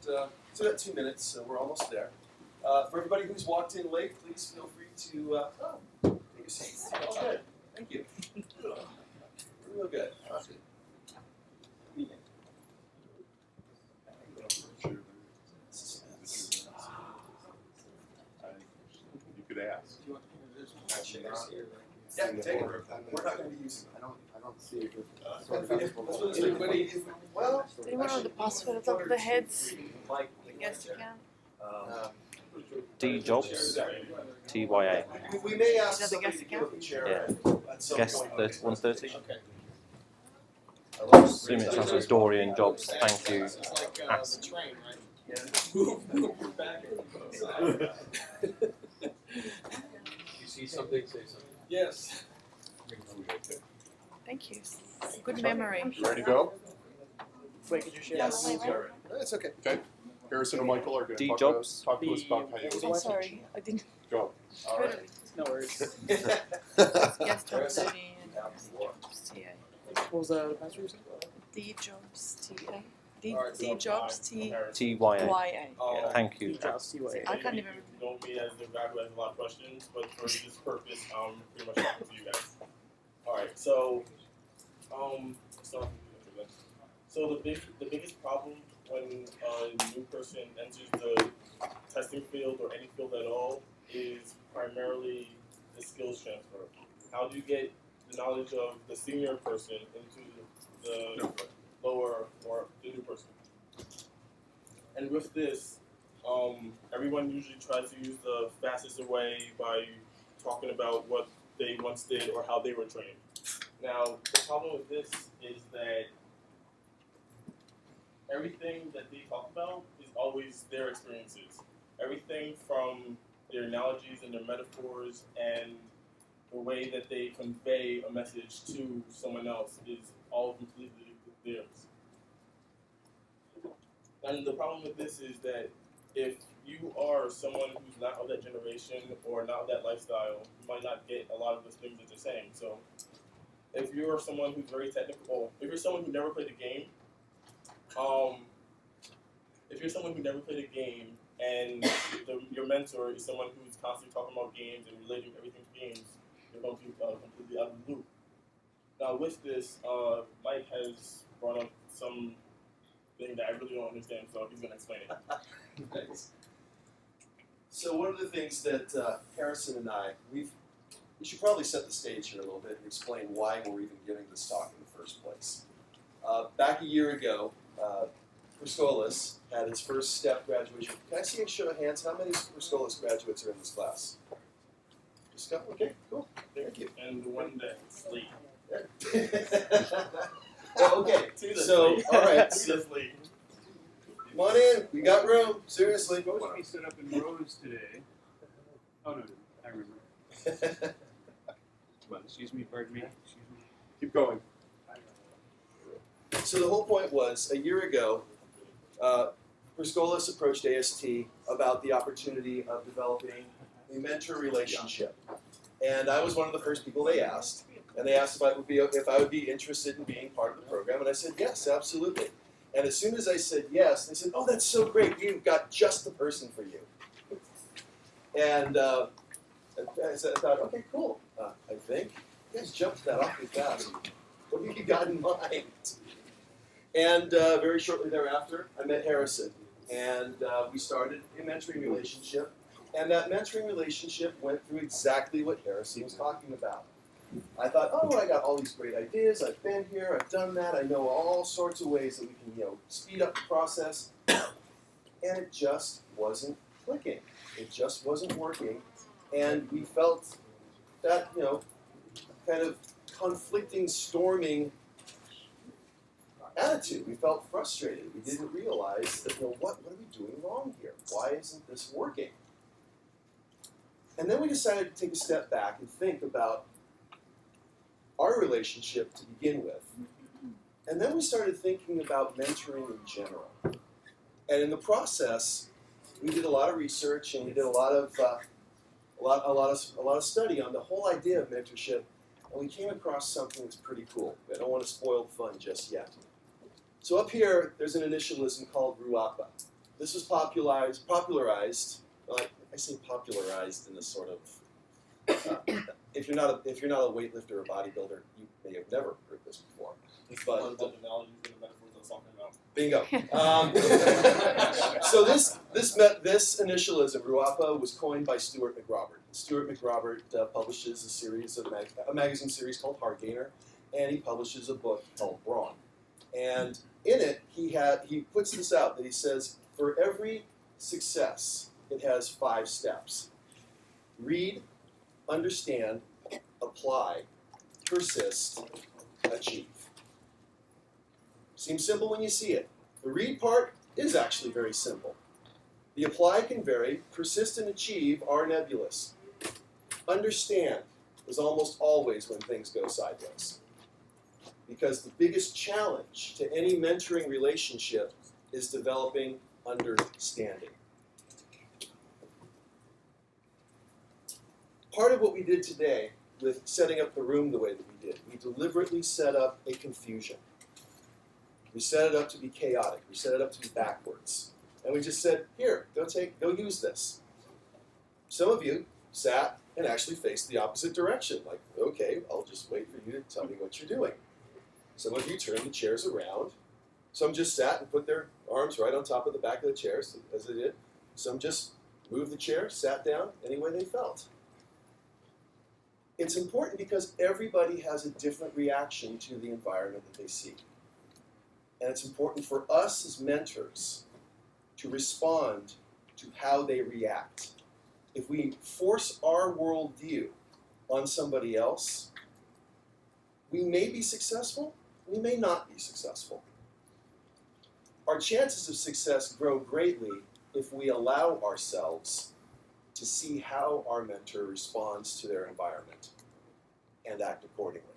got 2 minutes, so we're almost there. For everybody who's walked in late, please feel free to take a seat. Oh, good. Thank you. Real good. You could ask. Yeah, take it. We're not going to be using it. I don't see it. Well, Anyone know the password at the top of the heads? I guess you can. D Jobs, TYA. We may ask Is that the somebody guest to give up a chair Yeah. at some Guess point. 130. Okay. Assume it sounds like Dorian Jobs. Thank you. It's like Ask. the train, right? We're back. You see something, say something. Yes. Thank you. Good memory. You ready to go? Wait, could you share? Yes. that? It's okay. Okay. Harrison and Michael are going D to Jobs. talk to us about Coyote. Oh, sorry, I didn't. Go. All right. No worries. Yes, top 30 and Jobs TA. What was the password you said? D Jobs TA. D, All right, D so Jobs T TYA. YA. Yeah, thank you. Just TYA. I can't even. Know me as the guy who has a lot of questions, but for this purpose, I'm pretty much talking to you guys. All right, so so the biggest problem when a new person enters the testing field or any field at all is primarily the skills transfer. How do you get the knowledge of the senior person into the lower or the new person? And with this, everyone usually tries to use the fastest way by talking about what they once did or how they were trained. Now, the problem with this is that everything that they talk about is always their experiences. Everything from their analogies and their metaphors and the way that they convey a message to someone else is all completely theirs. And the problem with this is that if you are someone who's not of that generation or not of that lifestyle, you might not get a lot of the things that they're saying. So if you're someone who's very technical, if you're someone who never played a game, and your mentor is someone who's constantly talking about games and relating everything to games, you're going to be completely out of the loop. Now with this, Mike has brought up some thing that I really don't understand, so he's going to explain it. Thanks. So one of the things that Harrison and I, we should probably set the stage here a little bit and explain why we're even giving this talk in the first place. Back a year ago, Priscolis had his first step graduation. Can I see a show of hands? How many Priscolis graduates are in this class? Just go? Okay, cool. Thank you. And the one that's late. Well, okay, so, all right. So, come on in. We got room. Seriously. Supposed to be set up in rows today. Oh no, I remember. Well, excuse me, pardon me. Excuse me. Keep going. So the whole point was, a year ago, Priscolis approached AST about the opportunity of developing a mentor relationship. And I was one of the first people they asked. And they asked if I would be interested in being part of the program. And I said, yes, absolutely. And as soon as I said yes, they said, oh, that's so great. You've got just the person for you. And I thought, okay, cool. I think. You guys jumped that awfully fast. What have you got in mind? And very shortly thereafter, I met Harrison. And we started a mentoring relationship. And that mentoring relationship went through exactly what Harrison was talking about. I thought, oh, I got all these great ideas. I've been here. I've done that. I know all sorts of ways that we can, speed up the process. And it just wasn't clicking. It just wasn't working. And we felt that, kind of conflicting, storming attitude. We felt frustrated. We didn't realize that, what are we doing wrong here? Why isn't this working? And then we decided to take a step back and think about our relationship to begin with. And then we started thinking about mentoring in general. And in the process, we did a lot of research and we did a lot of study on the whole idea of mentorship. And we came across something that's pretty cool. I don't want to spoil the fun just yet. So up here, there's an initialism called RUAPA. this was popularized. Like I say, popularized in this sort of. If you're not a weightlifter or bodybuilder, you may have never heard this before. It's But- one of the analogies and the metaphors I was talking about. Bingo. So this initialism, RUAPA, was coined by Stuart McRobert. Stuart McRobert publishes a magazine series called Hard Gainer, and he publishes a book called Brawn. And in it, he puts this out that he says, for every success, it has 5 steps: read, understand, apply, persist, achieve. Seems simple when you see it. The read part is actually very simple. The apply can vary. Persist and achieve are nebulous. Understand is almost always when things go sideways. Because the biggest challenge to any mentoring relationship is developing understanding. Part of what we did today with setting up the room the way that we did, we deliberately set up a confusion. We set it up to be chaotic. We set it up to be backwards. And we just said, here, go use this. Some of you sat and actually faced the opposite direction. Like, okay, I'll just wait for you to tell me what you're doing. Some of you turned the chairs around. Some just sat and put their arms right on top of the back of the chairs, as they did. Some just moved the chair, sat down any way they felt. It's important because everybody has a different reaction to the environment that they see. And it's important for us as mentors to respond to how they react. If we force our worldview on somebody else, we may be successful, we may not be successful. Our chances of success grow greatly if we allow ourselves to see how our mentor responds to their environment and act accordingly.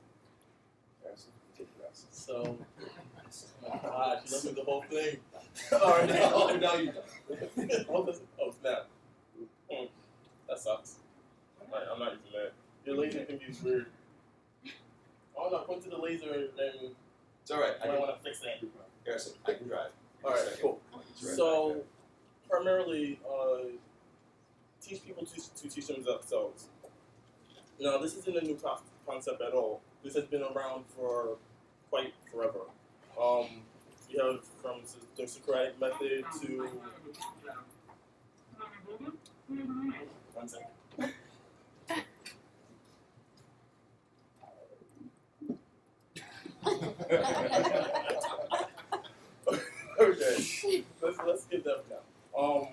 Harrison, take your rest. So, oh my gosh, you listened to the whole thing. Alright, now you're done. Oh, snap. That sucks. Alright, I'm not using that. Your laser thing is weird. Oh no, point to the laser and It's all right. I don't want to fix that. Harrison, I can drive. Alright, cool. It's right So, back primarily, teach people to teach themselves. Now, this isn't a new concept at all. This has been around for quite forever. You have from the Socratic method to... One second. Okay, let's get that now.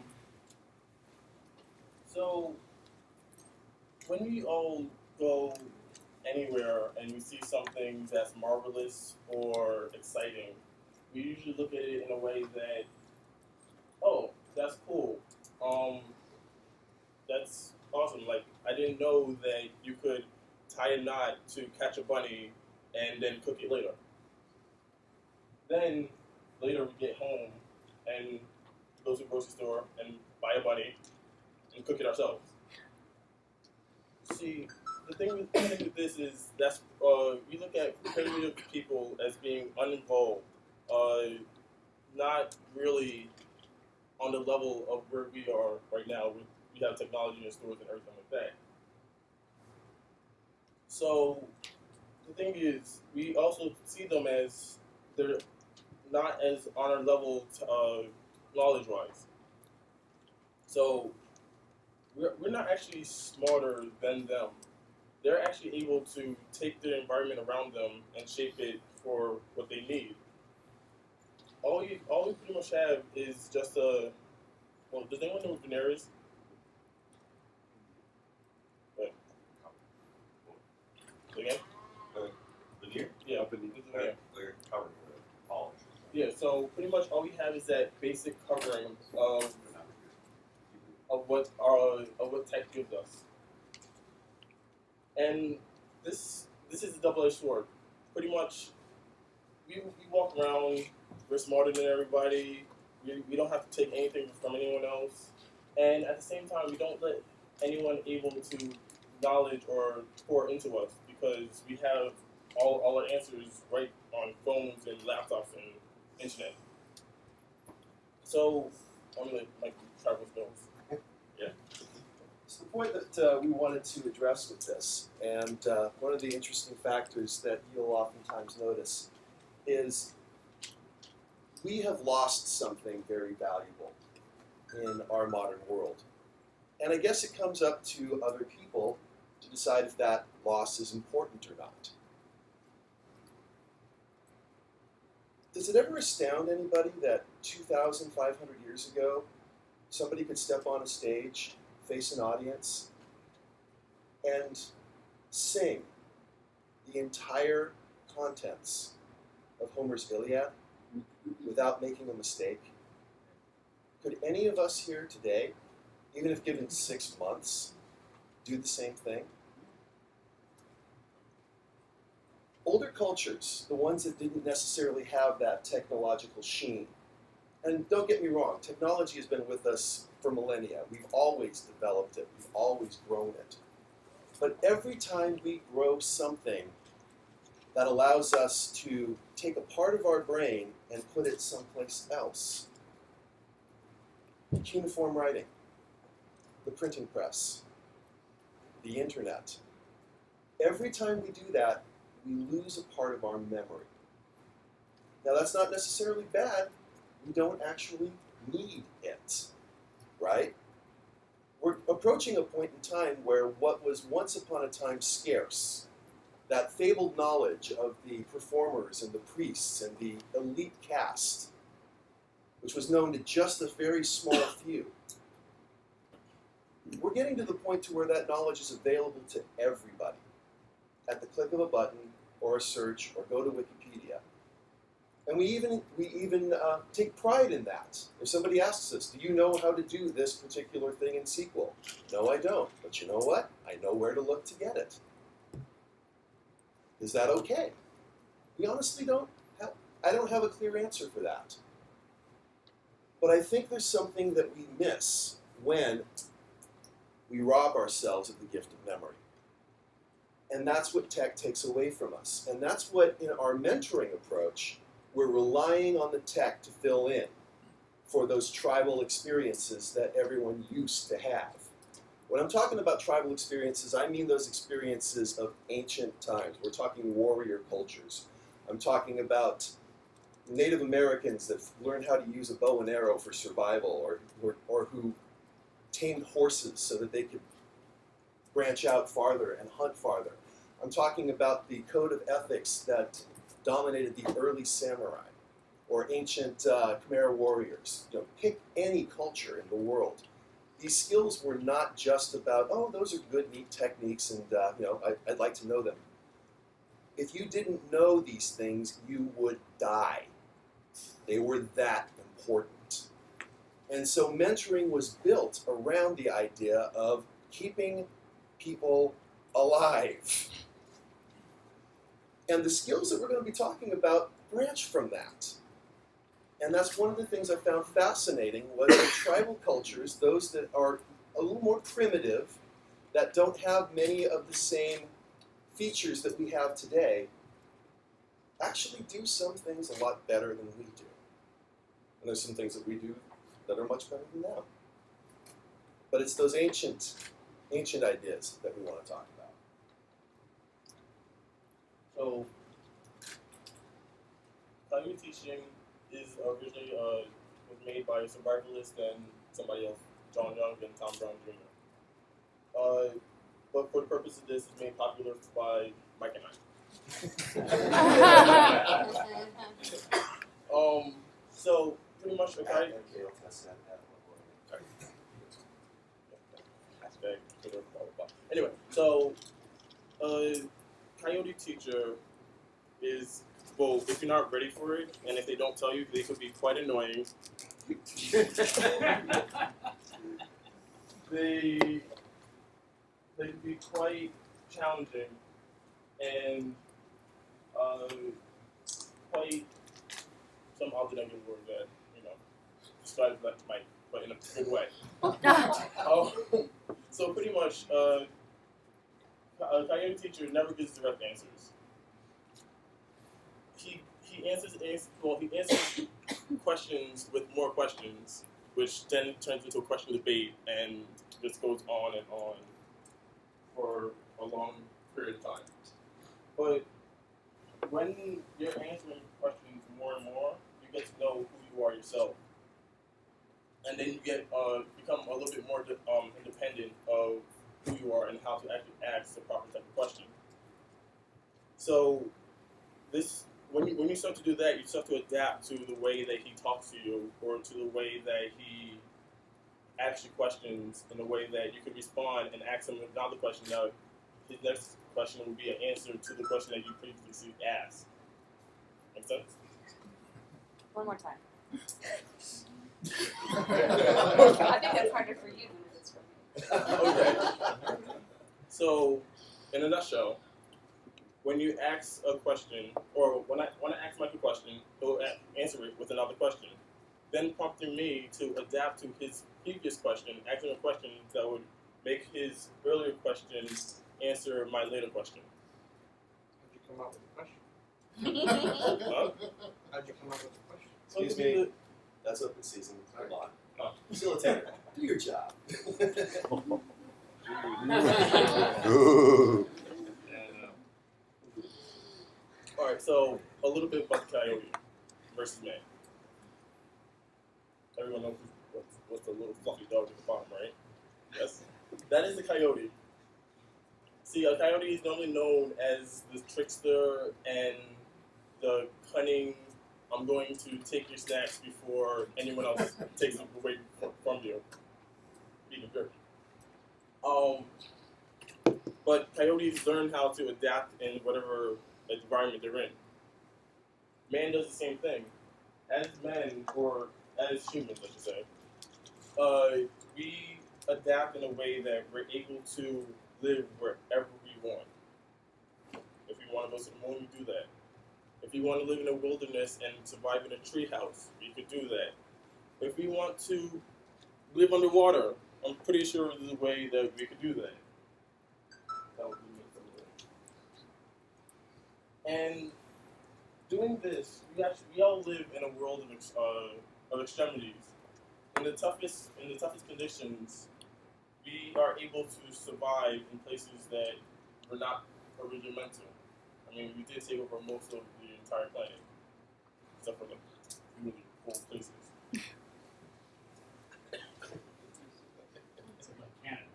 So when we all go anywhere and we see something that's marvelous or exciting, we usually look at it in a way that, oh, that's cool. That's awesome. Like, I didn't know that you could tie a knot to catch a bunny and then cook it later. Then later we get home and go to the grocery store and buy a bunny and cook it ourselves. See, the thing with this is that's you look at primitive people as being uninvolved, not really on the level of where we are right now. We have technology in stores and everything like that. So the thing is, we also see them as they're not as on our level knowledge-wise. So we're not actually smarter than them. They're actually able to take the environment around them and shape it for what they need. All we pretty much have is just a. Well, does anyone know what veneer is? What? Again? Veneer? Yeah. Up in the- It's a veneer. They're covered with polish. Yeah. So pretty much all we have is that basic covering of what tech gives us. And this is a double-edged sword. Pretty much, we walk around, we're smarter than everybody, we don't have to take anything from anyone else, and at the same time, we don't let anyone able to knowledge or pour into us because we have all our answers right on phones and laptops and internet. So emulate like tribal skills. It's the point that we wanted to address with this, and one of the interesting factors that you'll oftentimes notice is we have lost something very valuable in our modern world. And I guess it comes up to other people to decide if that loss is important or not. Does it ever astound anybody that 2,500 years ago, somebody could step on a stage, face an audience, and sing the entire contents of Homer's Iliad without making a mistake? Could any of us here today, even if given 6 months, do the same thing? Older cultures, the ones that didn't necessarily have that technological sheen, and don't get me wrong, technology has been with us for millennia. We've always developed it. We've always grown it. But every time we grow something that allows us to take a part of our brain and put it someplace else, cuneiform writing, the printing press, the internet, every time we do that, we lose a part of our memory. Now that's not necessarily bad. We don't actually need it, right? We're approaching a point in time where what was once upon a time scarce, that fabled knowledge of the performers and the priests and the elite caste, which was known to just a very small few, we're getting to the point to where that knowledge is available to everybody at the click of a button or a search or go to Wikipedia. And we even take pride in that. If somebody asks us, do you know how to do this particular thing in SQL? No, I don't. But you know what? I know where to look to get it. Is that okay? We honestly I don't have a clear answer for that. But I think there's something that we miss when we rob ourselves of the gift of memory. And that's what tech takes away from us. And that's what, in our mentoring approach, we're relying on the tech to fill in for those tribal experiences that everyone used to have. When I'm talking about tribal experiences, I mean those experiences of ancient times. We're talking warrior cultures. I'm talking about Native Americans that learned how to use a bow and arrow for survival, or who tamed horses so that they could branch out farther and hunt farther. I'm talking about the code of ethics that dominated the early samurai or ancient Khmer warriors. Pick any culture in the world. These skills were not just about, oh, those are good, neat techniques, and I'd like to know them. If you didn't know these things, you would die. They were that important. And so mentoring was built around the idea of keeping people alive. And the skills that we're going to be talking about branch from that. And that's one of the things I found fascinating was that tribal cultures, those that are a little more primitive, that don't have many of the same features that we have today, actually do some things a lot better than we do. And there's some things that we do that are much better than them. But it's those ancient ideas that we want to talk about. So, Coyote Teaching is originally was made by a survivalist and somebody else, John Young and Tom Brown Jr. But for the purpose of this, it's made popular by Mike and I. So pretty much, okay. Anyway, so Coyote Teacher is, well, if you're not ready for it, and if they don't tell you, they could be quite annoying. They can be quite challenging and quite some other negative word that describes that to Mike, but in a good way. So pretty much, Coyote Teacher never gives direct answers. He answers questions with more questions, which then turns into a question debate and just goes on and on for a long period of time. But when you're answering questions more and more, you get to know who you are yourself. And then you get become a little bit more independent of who you are and how to actually ask the proper type of question. So this, when you start to do that, you start to adapt to the way that he talks to you, or to the way that he asks you questions, in a way that you can respond and ask him another question. Now, his next question will be an answer to the question that you previously asked. Make sense? One more time. I think that's harder for you than it is for me. Okay. So, in a nutshell, when you ask a question, or when I ask Mike a question, he'll answer it with another question, then prompting me to adapt to his previous question, asking a question that would make his earlier question answer my later question. How'd you come up with the question? Huh? How'd you come up with the question? Excuse me. That's open season. A lot. Oh. Facilitator, do your job. All right, so a little bit about the coyote versus man. Everyone knows what's the little fluffy dog at the bottom, right? Yes, that is the coyote. See, a coyote is normally known as the trickster and the cunning. I'm going to take your snacks before anyone else takes them away from you. Being a jerk. But coyotes learn how to adapt in whatever environment they're in. Man does the same thing. As men, or as humans, I should say, we adapt in a way that we're able to live wherever we want. If we want to go to the moon, we do that. If we want to live in a wilderness and survive in a treehouse, we could do that. If we want to live underwater, I'm pretty sure there's a way that we could do that. That would be and doing this, we all live in a world of extremities. In the toughest conditions, we are able to survive in places that we're not originally meant to. I mean, we did take over most of the entire planet, except for the really cold places. It's like Canada.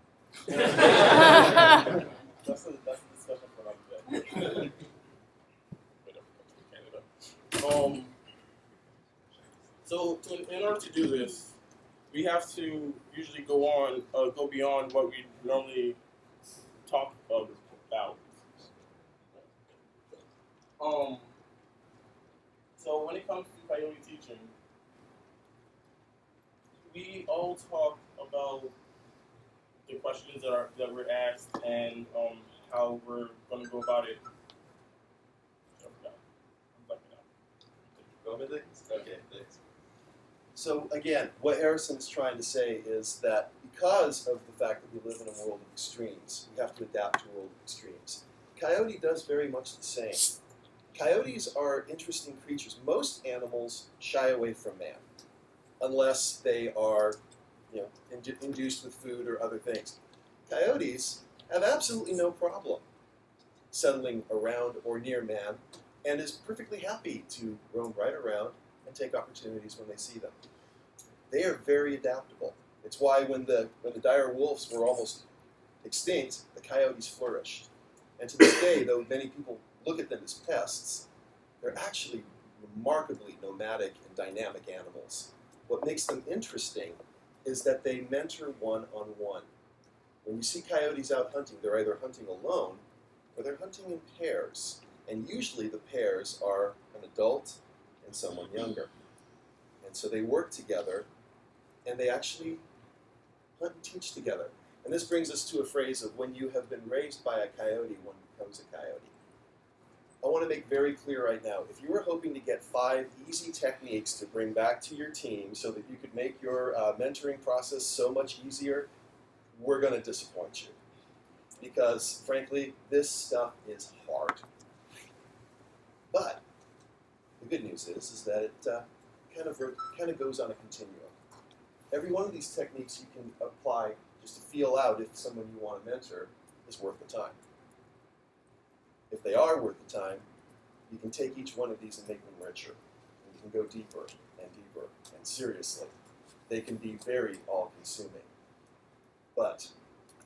That's a discussion for another day. Canada. So in order to do this, we have to usually go beyond what we normally talk about. So when it comes to Coyote Teaching, we all talk about the questions that were asked and how we're going to go about it. Okay, thanks. So again, what Harrison is trying to say is that because of the fact that we live in a world of extremes, we have to adapt to a world of extremes. Coyote does very much the same. Coyotes are interesting creatures. Most animals shy away from man, unless they are, induced with food or other things. Coyotes have absolutely no problem settling around or near man, and is perfectly happy to roam right around and take opportunities when they see them. They are very adaptable. It's why when the dire wolves were almost extinct, the coyotes flourished. And to this day, though many people look at them as pests, they're actually remarkably nomadic and dynamic animals. What makes them interesting is that they mentor one-on-one. When you see coyotes out hunting, they're either hunting alone or they're hunting in pairs. And usually the pairs are an adult and someone younger. And so they work together, and they actually hunt and teach together. And this brings us to a phrase of when you have been raised by a coyote, one becomes a coyote. I want to make very clear right now, if you were hoping to get 5 easy techniques to bring back to your team so that you could make your mentoring process so much easier, we're going to disappoint you. Because, frankly, this stuff is hard. But the good news is that it kind of goes on a continuum. every one of these techniques you can apply just to feel out if someone you want to mentor is worth the time. If they are worth the time, you can take each one of these and make them richer. And you can go deeper and deeper. And seriously, they can be very all-consuming. But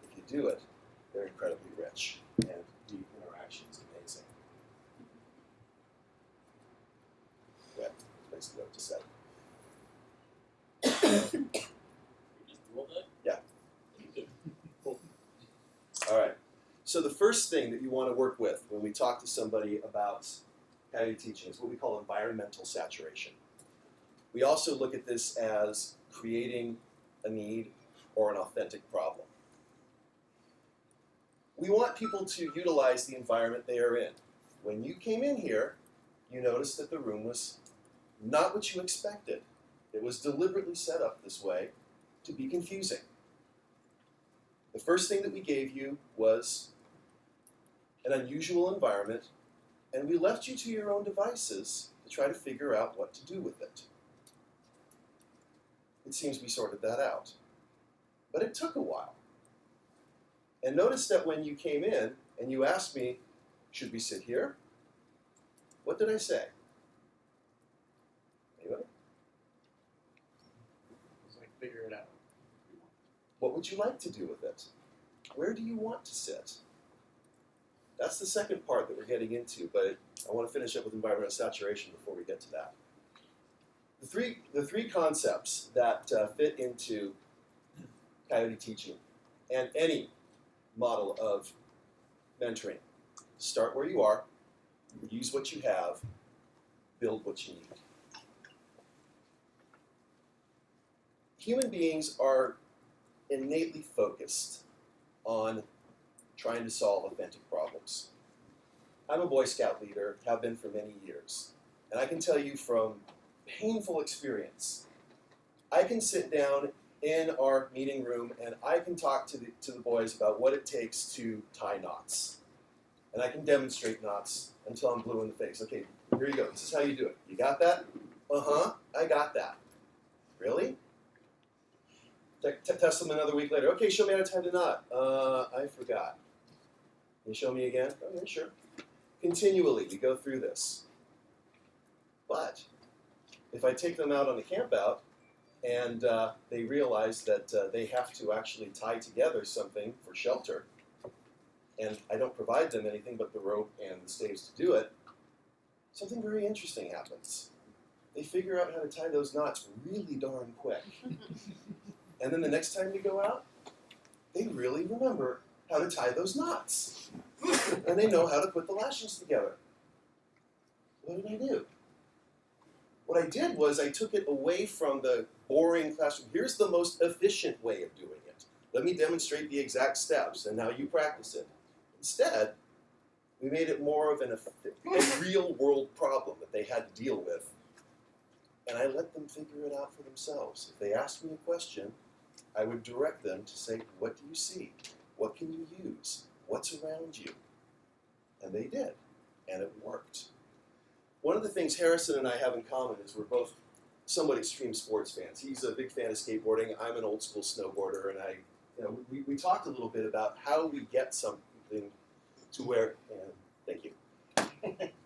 if you do it, they're incredibly rich, and deep interaction is amazing. Yeah, place to go to set. Yeah. All right. So the first thing that you want to work with when we talk to somebody about coyote teaching is what we call environmental saturation. We also look at this as creating a need or an authentic problem. We want people to utilize the environment they are in. When you came in here, you noticed that the room was not what you expected. It was deliberately set up this way to be confusing. The first thing that we gave you was an unusual environment, and we left you to your own devices to try to figure out what to do with it. It seems we sorted that out. But it took a while. And notice that when you came in and you asked me, should we sit here? What did I say? Anybody? It's like figure it out. What would you like to do with it? Where do you want to sit? That's the second part that we're getting into, but I want to finish up with environmental saturation before we get to that. The three concepts that fit into coyote teaching and any model of mentoring: start where you are, use what you have, build what you need. Human beings are innately focused on trying to solve authentic problems. I'm a Boy Scout leader, have been for many years, and I can tell you from painful experience, I can sit down in our meeting room and I can talk to the boys about what it takes to tie knots. And I can demonstrate knots until I'm blue in the face. Okay, here you go. This is how you do it. You got that? Uh-huh, I got that. Really? Test them another week later. Okay, show me how to tie the knot. I forgot. Can you show me again? Oh, yeah, sure. Continually, we go through this. But if I take them out on a camp out and they realize that they have to actually tie together something for shelter, and I don't provide them anything but the rope and the staves to do it, something very interesting happens. They figure out how to tie those knots really darn quick. And then the next time they go out, they really remember how to tie those knots. And they know how to put the lashings together. What did I do? What I did was I took it away from the boring classroom. Here's the most efficient way of doing it. Let me demonstrate the exact steps, and now you practice it. Instead, we made it more of a real-world problem that they had to deal with. And I let them figure it out for themselves. If they asked me a question, I would direct them to say, what do you see? What can you use? What's around you? And they did, and it worked. One of the things Harrison and I have in common is we're both somewhat extreme sports fans. He's a big fan of skateboarding. I'm an old school snowboarder, and we talked a little bit about how we get something to where, thank you.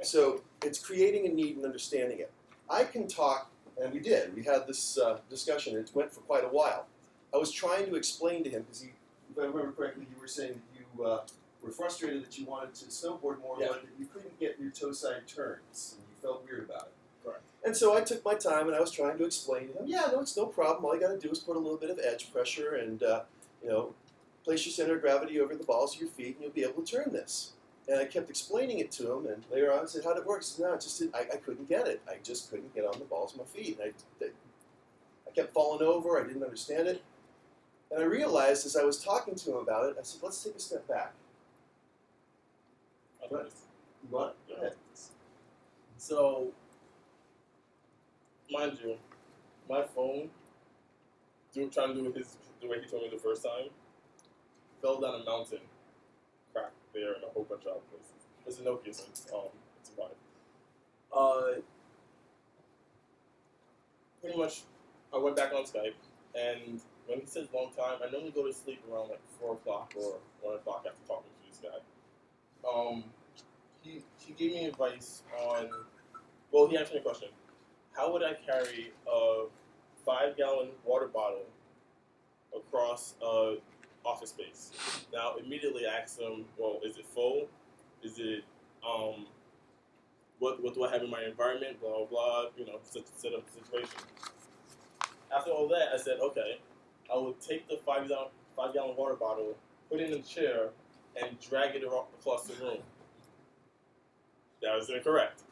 So it's creating a need and understanding it. I can talk, and we did. We had this discussion. It went for quite a while. I was trying to explain to him, because if I remember correctly, you were saying that you were frustrated that you wanted to snowboard more, but that you couldn't get your toe side turns, and you felt weird about it. Correct. And so I took my time, and I was trying to explain to him, yeah, no, it's no problem. All you got to do is put a little bit of edge pressure and, place your center of gravity over the balls of your feet, and you'll be able to turn this. And I kept explaining it to him, and later on I said, how'd it work? He said, no, it just I couldn't get it. I just couldn't get on the balls of my feet. And I kept falling over. I didn't understand it. And I realized as I was talking to him about it, I said, let's take a step back. What? You want it? Go ahead. So, mind you, my phone, trying to do the way he told me the first time, fell down a mountain, cracked there, and a whole bunch of other places. It's a Nokia, so it's fine. Pretty much, I went back on Skype, And when he says long time, I normally go to sleep around like 4 o'clock or 1 o'clock after talking to this guy. He gave me advice on, well, he asked me a question. How would I carry a 5-gallon water bottle across office space? Now, immediately I asked him, well, is it full? Is it, what do I have in my environment? Blah, blah, blah, set up the situation. After all that, I said, okay, I would take the 5-gallon water bottle, put it in a chair, and drag it across the room. That was incorrect.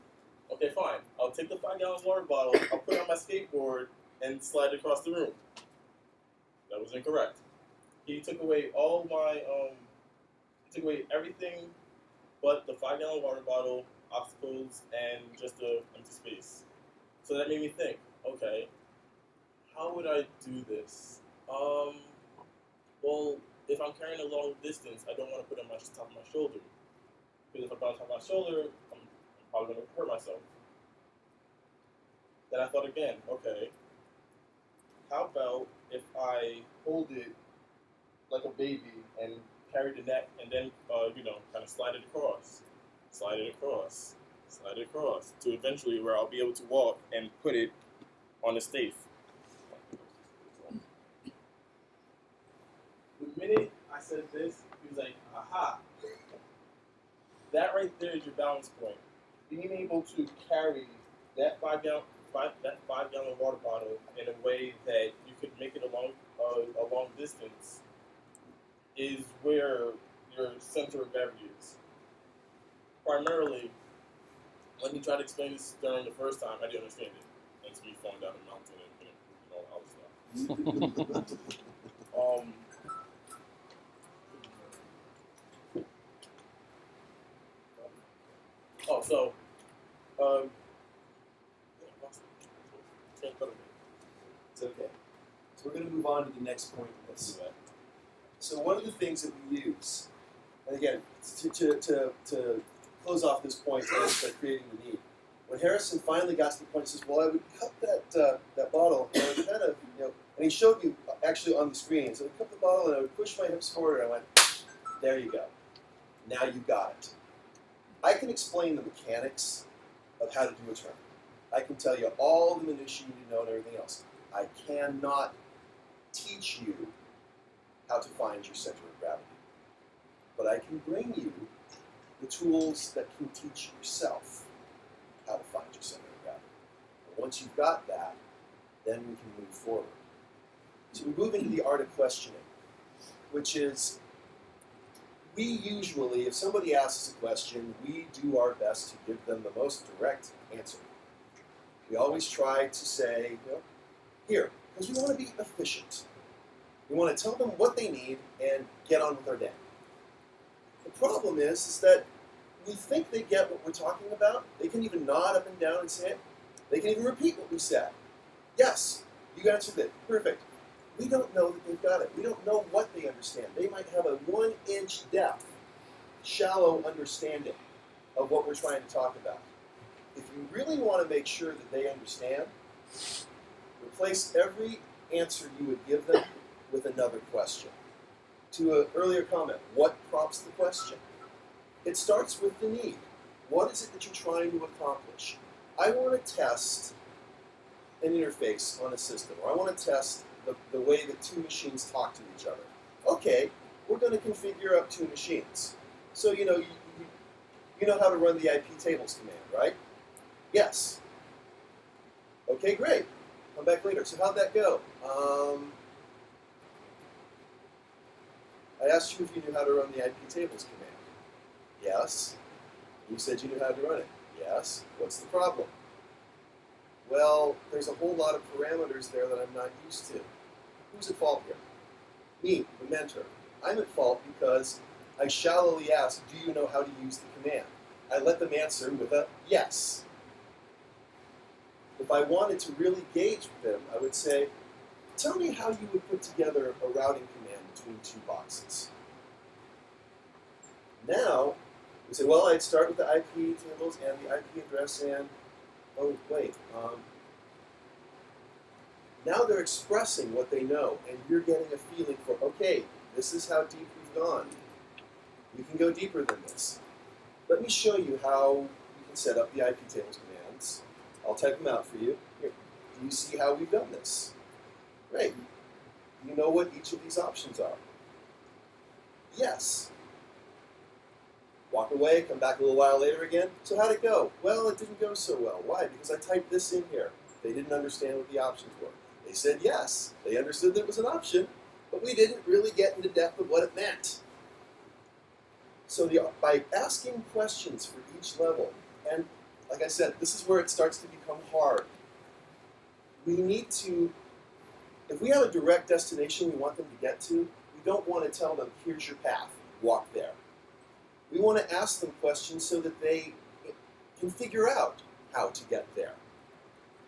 Okay, fine. I'll take the 5-gallon water bottle, I'll put it on my skateboard, and slide it across the room. That was incorrect. He took away all my, he took away everything but the 5-gallon water bottle, obstacles, and just the empty space. So that made me think, okay, how would I do this? Well, if I'm carrying a long distance, I don't want to put it on my top of my shoulder. Because if I put it on top of my shoulder, I'm probably going to hurt myself. Then I thought again, okay, how about if I hold it like a baby and carry the neck and then, kind of slide it across, to eventually where I'll be able to walk and put it on the stave. The minute I said this, he was like, aha. That right there is your balance point. Being able to carry that 5-gallon water bottle in a way that you could make it a long distance is where your center of gravity is. Primarily, when he tried to explain this during the first time, I didn't understand it. And it's me falling down the mountain and all that stuff. It's okay. So we're going to move on to the next point of this. So one of the things that we use, and again, to close off this point of creating the need, when Harrison finally got to the point, he says, well, I would cup that bottle, and I would kind of, and he showed me actually on the screen, so I would cup the bottle and I would push my hips forward, and I went, there you go. Now you got it. I can explain the mechanics of how to do a turn. I can tell you all the minutiae you need to know and everything else. I cannot teach you how to find your center of gravity. But I can bring you the tools that can teach yourself how to find your center of gravity. And once you've got that, then we can move forward. So we move into the art of questioning, which is, we usually, if somebody asks a question, we do our best to give them the most direct answer. We always try to say, here, because we want to be efficient. We want to tell them what they need and get on with our day. The problem is that we think they get what we're talking about. They can even nod up and down and say it. They can even repeat what we said. Yes, you answered it. Perfect. We don't know that they've got it. We don't know what they understand. They might have a 1-inch depth, shallow understanding of what we're trying to talk about. If you really want to make sure that they understand, replace every answer you would give them with another question. To an earlier comment, what prompts the question? It starts with the need. What is it that you're trying to accomplish? I want to test an interface on a system, or I want to test the way that two machines talk to each other. Okay, we're going to configure up two machines. So you know how to run the IP tables command, right? Yes. Okay, great. Come back later. So how'd that go? I asked you if you knew how to run the IP tables command. Yes. You said you knew how to run it. Yes. What's the problem? Well, there's a whole lot of parameters there that I'm not used to. Who's at fault here? Me, the mentor. I'm at fault because I shallowly asked, do you know how to use the command? I let them answer with a yes. If I wanted to really gauge with them, I would say, tell me how you would put together a routing command between two boxes. Now, we say, well, I'd start with the IP tables and the IP address and, oh, wait, Now they're expressing what they know, and you're getting a feeling for, okay, this is how deep we've gone. We can go deeper than this. Let me show you how you can set up the IP tables commands. I'll type them out for you. Here. Do you see how we've done this? Great. You know what each of these options are? Yes. Walk away, come back a little while later again. So how'd it go? Well, it didn't go so well. Why? Because I typed this in here. They didn't understand what the options were. They said yes. They understood that it was an option, but we didn't really get into depth of what it meant. So by asking questions for each level, and like I said, this is where it starts to become hard. We need to, if we have a direct destination we want them to get to, we don't want to tell them, here's your path, walk there. We want to ask them questions so that they can figure out how to get there.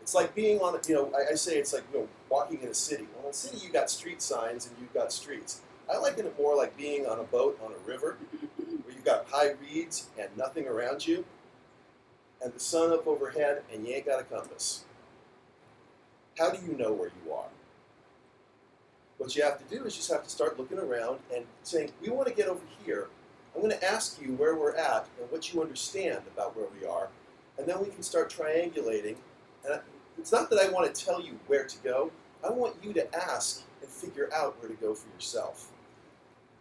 It's like being on, I say it's like walking in a city. Well, in a city you got street signs and you've got streets. I liken it more like being on a boat on a river where you've got high reeds and nothing around you and the sun up overhead and you ain't got a compass. How do you know where you are? What you have to do is just have to start looking around and saying, we want to get over here. I'm going to ask you where we're at and what you understand about where we are, and then we can start triangulating. And it's not that I want to tell you where to go. I want you to ask and figure out where to go for yourself.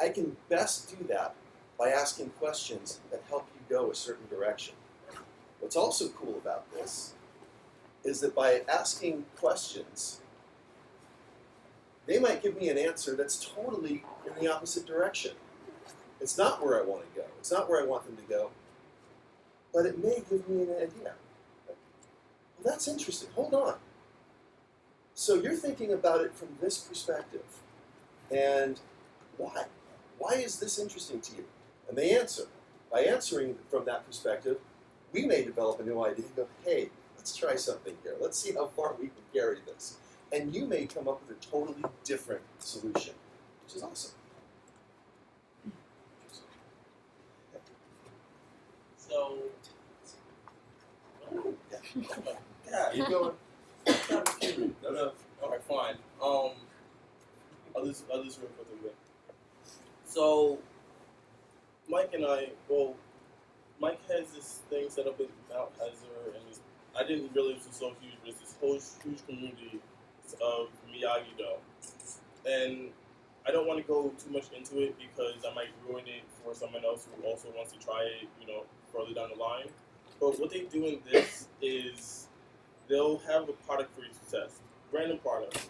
I can best do that by asking questions that help you go a certain direction. What's also cool about this is that by asking questions, they might give me an answer that's totally in the opposite direction. It's not where I want to go. It's not where I want them to go. But it may give me an idea. Well, that's interesting. Hold on. So you're thinking about it from this perspective. And why? Why is this interesting to you? And they answer. By answering from that perspective, we may develop a new idea and go, hey, let's try something here. Let's see how far we can carry this. And you may come up with a totally different solution, which is awesome. So, Yeah, you're going. no. Okay, fine. Others real quick. So, Mike has this thing set up at Mount Hazard, and I didn't realize it was so huge, but it's this whole huge community of Miyagi-Do. And I don't want to go too much into it because I might ruin it for someone else who also wants to try it, further down the line. But what they do in this is they'll have a product for you to test, random product,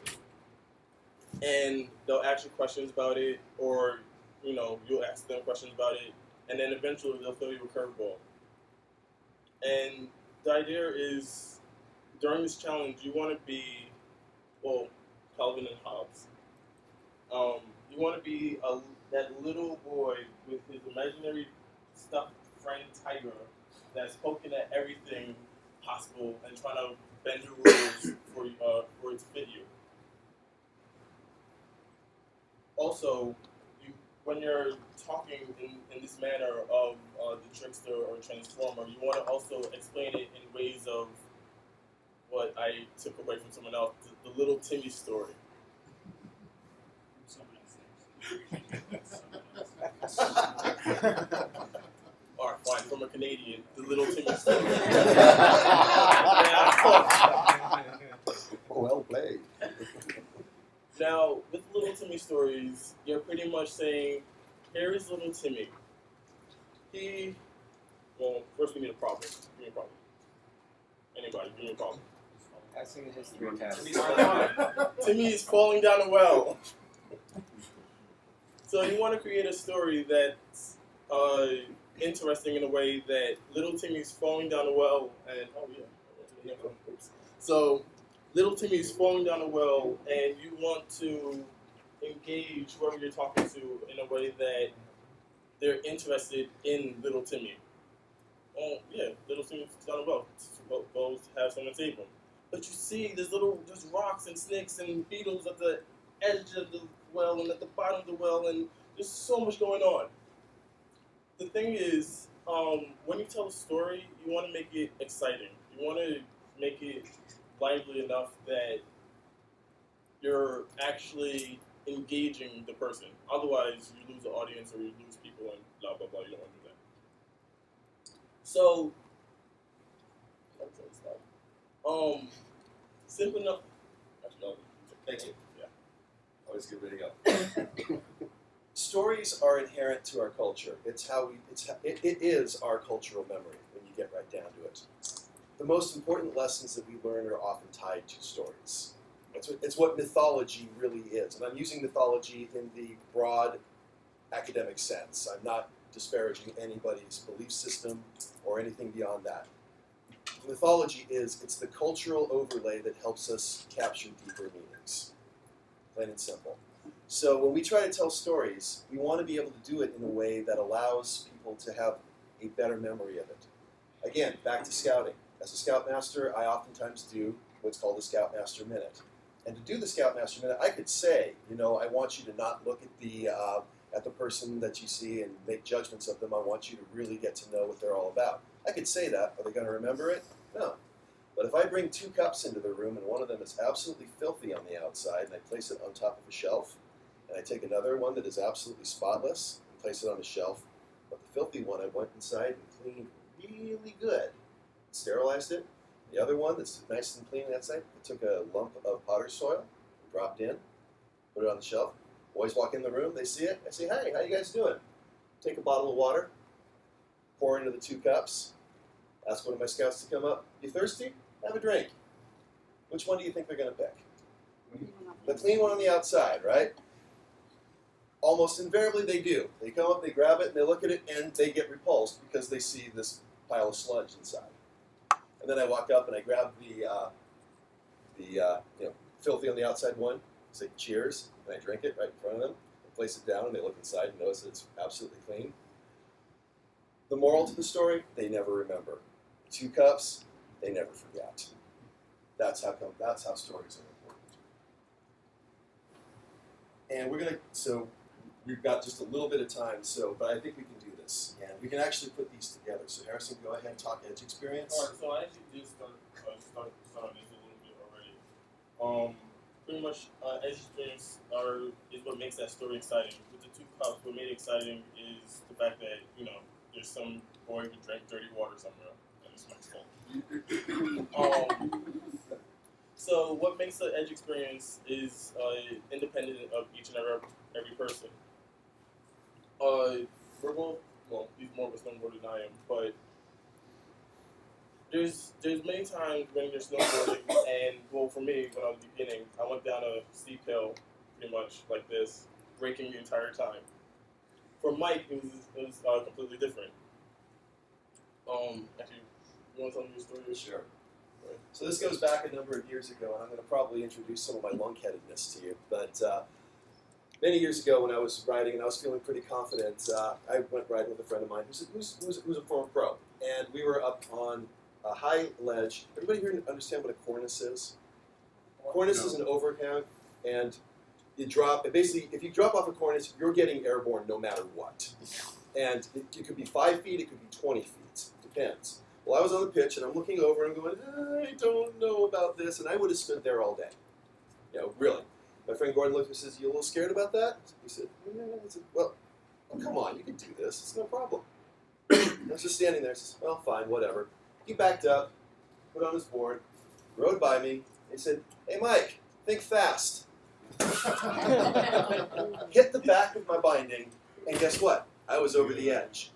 and they'll ask you questions about it, or you'll ask them questions about it, and then eventually they'll throw you a curveball. And the idea is, during this challenge, you want to be, Calvin and Hobbes. You want to be that little boy with his imaginary stuffed friend tiger that's poking at everything possible and trying to bend the rules for it to fit you. Also, when you're talking in this manner of the trickster or transformer, you want to also explain it in ways of what I took away from someone else, the little Timmy story. Alright, fine, from a Canadian, the little Timmy story. Well played. Now, with little Timmy stories, you're pretty much saying, here is little Timmy. First we need a problem. Give me a problem. Anybody, give me a problem. Passing the history test. Timmy is falling down a well. So you want to create a story that's interesting in a way that little Timmy's falling down a well, and so little Timmy's falling down a well, and you want to engage whoever you're talking to in a way that they're interested in little Timmy. Oh yeah, little Timmy's down a well. Supposed to have someone save him. But you see, there's rocks and snakes and beetles at the edge of the well and at the bottom of the well, and there's so much going on. The thing is, when you tell a story, you want to make it exciting. You want to make it lively enough that you're actually engaging the person. Otherwise, you lose the audience or you lose people and blah blah blah. You don't want to do that. So, simple enough. Actually, no. Thank you. Yeah. Always good reading up. Stories are inherent to our culture. It is our cultural memory when you get right down to it. The most important lessons that we learn are often tied to stories. It's what mythology really is. And I'm using mythology in the broad academic sense. I'm not disparaging anybody's belief system or anything beyond that. Mythology it's the cultural overlay that helps us capture deeper meanings. Plain and simple. So when we try to tell stories, we want to be able to do it in a way that allows people to have a better memory of it. Again, back to scouting. As a Scoutmaster, I oftentimes do what's called a Scoutmaster Minute. And to do the Scoutmaster Minute, I could say, I want you to not look at the person that you see and make judgments of them. I want you to really get to know what they're all about. I could say that. Are they going to remember it? No. But if I bring 2 cups into the room and one of them is absolutely filthy on the outside and I place it on top of a shelf, and I take another one that is absolutely spotless and place it on a shelf, but the filthy one I went inside and cleaned really good, sterilized it. The other one that's nice and clean on the outside, I took a lump of potter's soil, dropped in, put it on the shelf. Boys walk in the room, they see it, I say, hey, how you guys doing? Take a bottle of water, pour into the 2 cups, ask one of my scouts to come up. You thirsty? Have a drink. Which one do you think they're going to pick? The clean one on the outside, right? Almost invariably they do. They come up, they grab it, and they look at it, and they get repulsed because they see this pile of sludge inside. And then I walk up and I grab the filthy on the outside one, say cheers, and I drink it right in front of them. I place it down, and they look inside and notice that it's absolutely clean. The moral to the story, they never remember. 2 cups, they never forget. That's how stories are important. And so we've got just a little bit of time, but I think we can do this. And we can actually put these together. So Harrison, go ahead and talk edge experience. All right, so I actually did start this a little bit already. Pretty much, edge experience is what makes that story exciting. With the 2 cups, what made it exciting is the fact that, there's some boy who drank dirty water somewhere, and it's my fault. So what makes the edge experience is independent of each and every person. We're both, he's more of a snowboarder than I am, but there's many times when you're snowboarding, and for me, when I was beginning, I went down a steep hill, pretty much like this, braking the entire time. For Mike, it was completely different. Actually, you want to tell me your story? Sure. Right. So this goes back a number of years ago, and I'm going to probably introduce some of my lung-headedness to you. But many years ago, when I was riding and I was feeling pretty confident, I went riding with a friend of mine who's a former pro, and we were up on a high ledge. Everybody here understand what a cornice is? Cornice is an overhang, and you drop. Basically, if you drop off a cornice, you're getting airborne no matter what. And it could be 5 feet, it could be 20 feet. Depends. Well, I was on the pitch, and I'm looking over and going, I don't know about this, and I would have stood there all day. Really. My friend Gordon looked at me and says, you a little scared about that? He said, yeah. I said, well, come on, you can do this. It's no problem. I was just standing there. He says, well, fine, whatever. He backed up, put on his board, rode by me. He said, hey, Mike, think fast. Hit the back of my binding, and guess what? I was over the edge.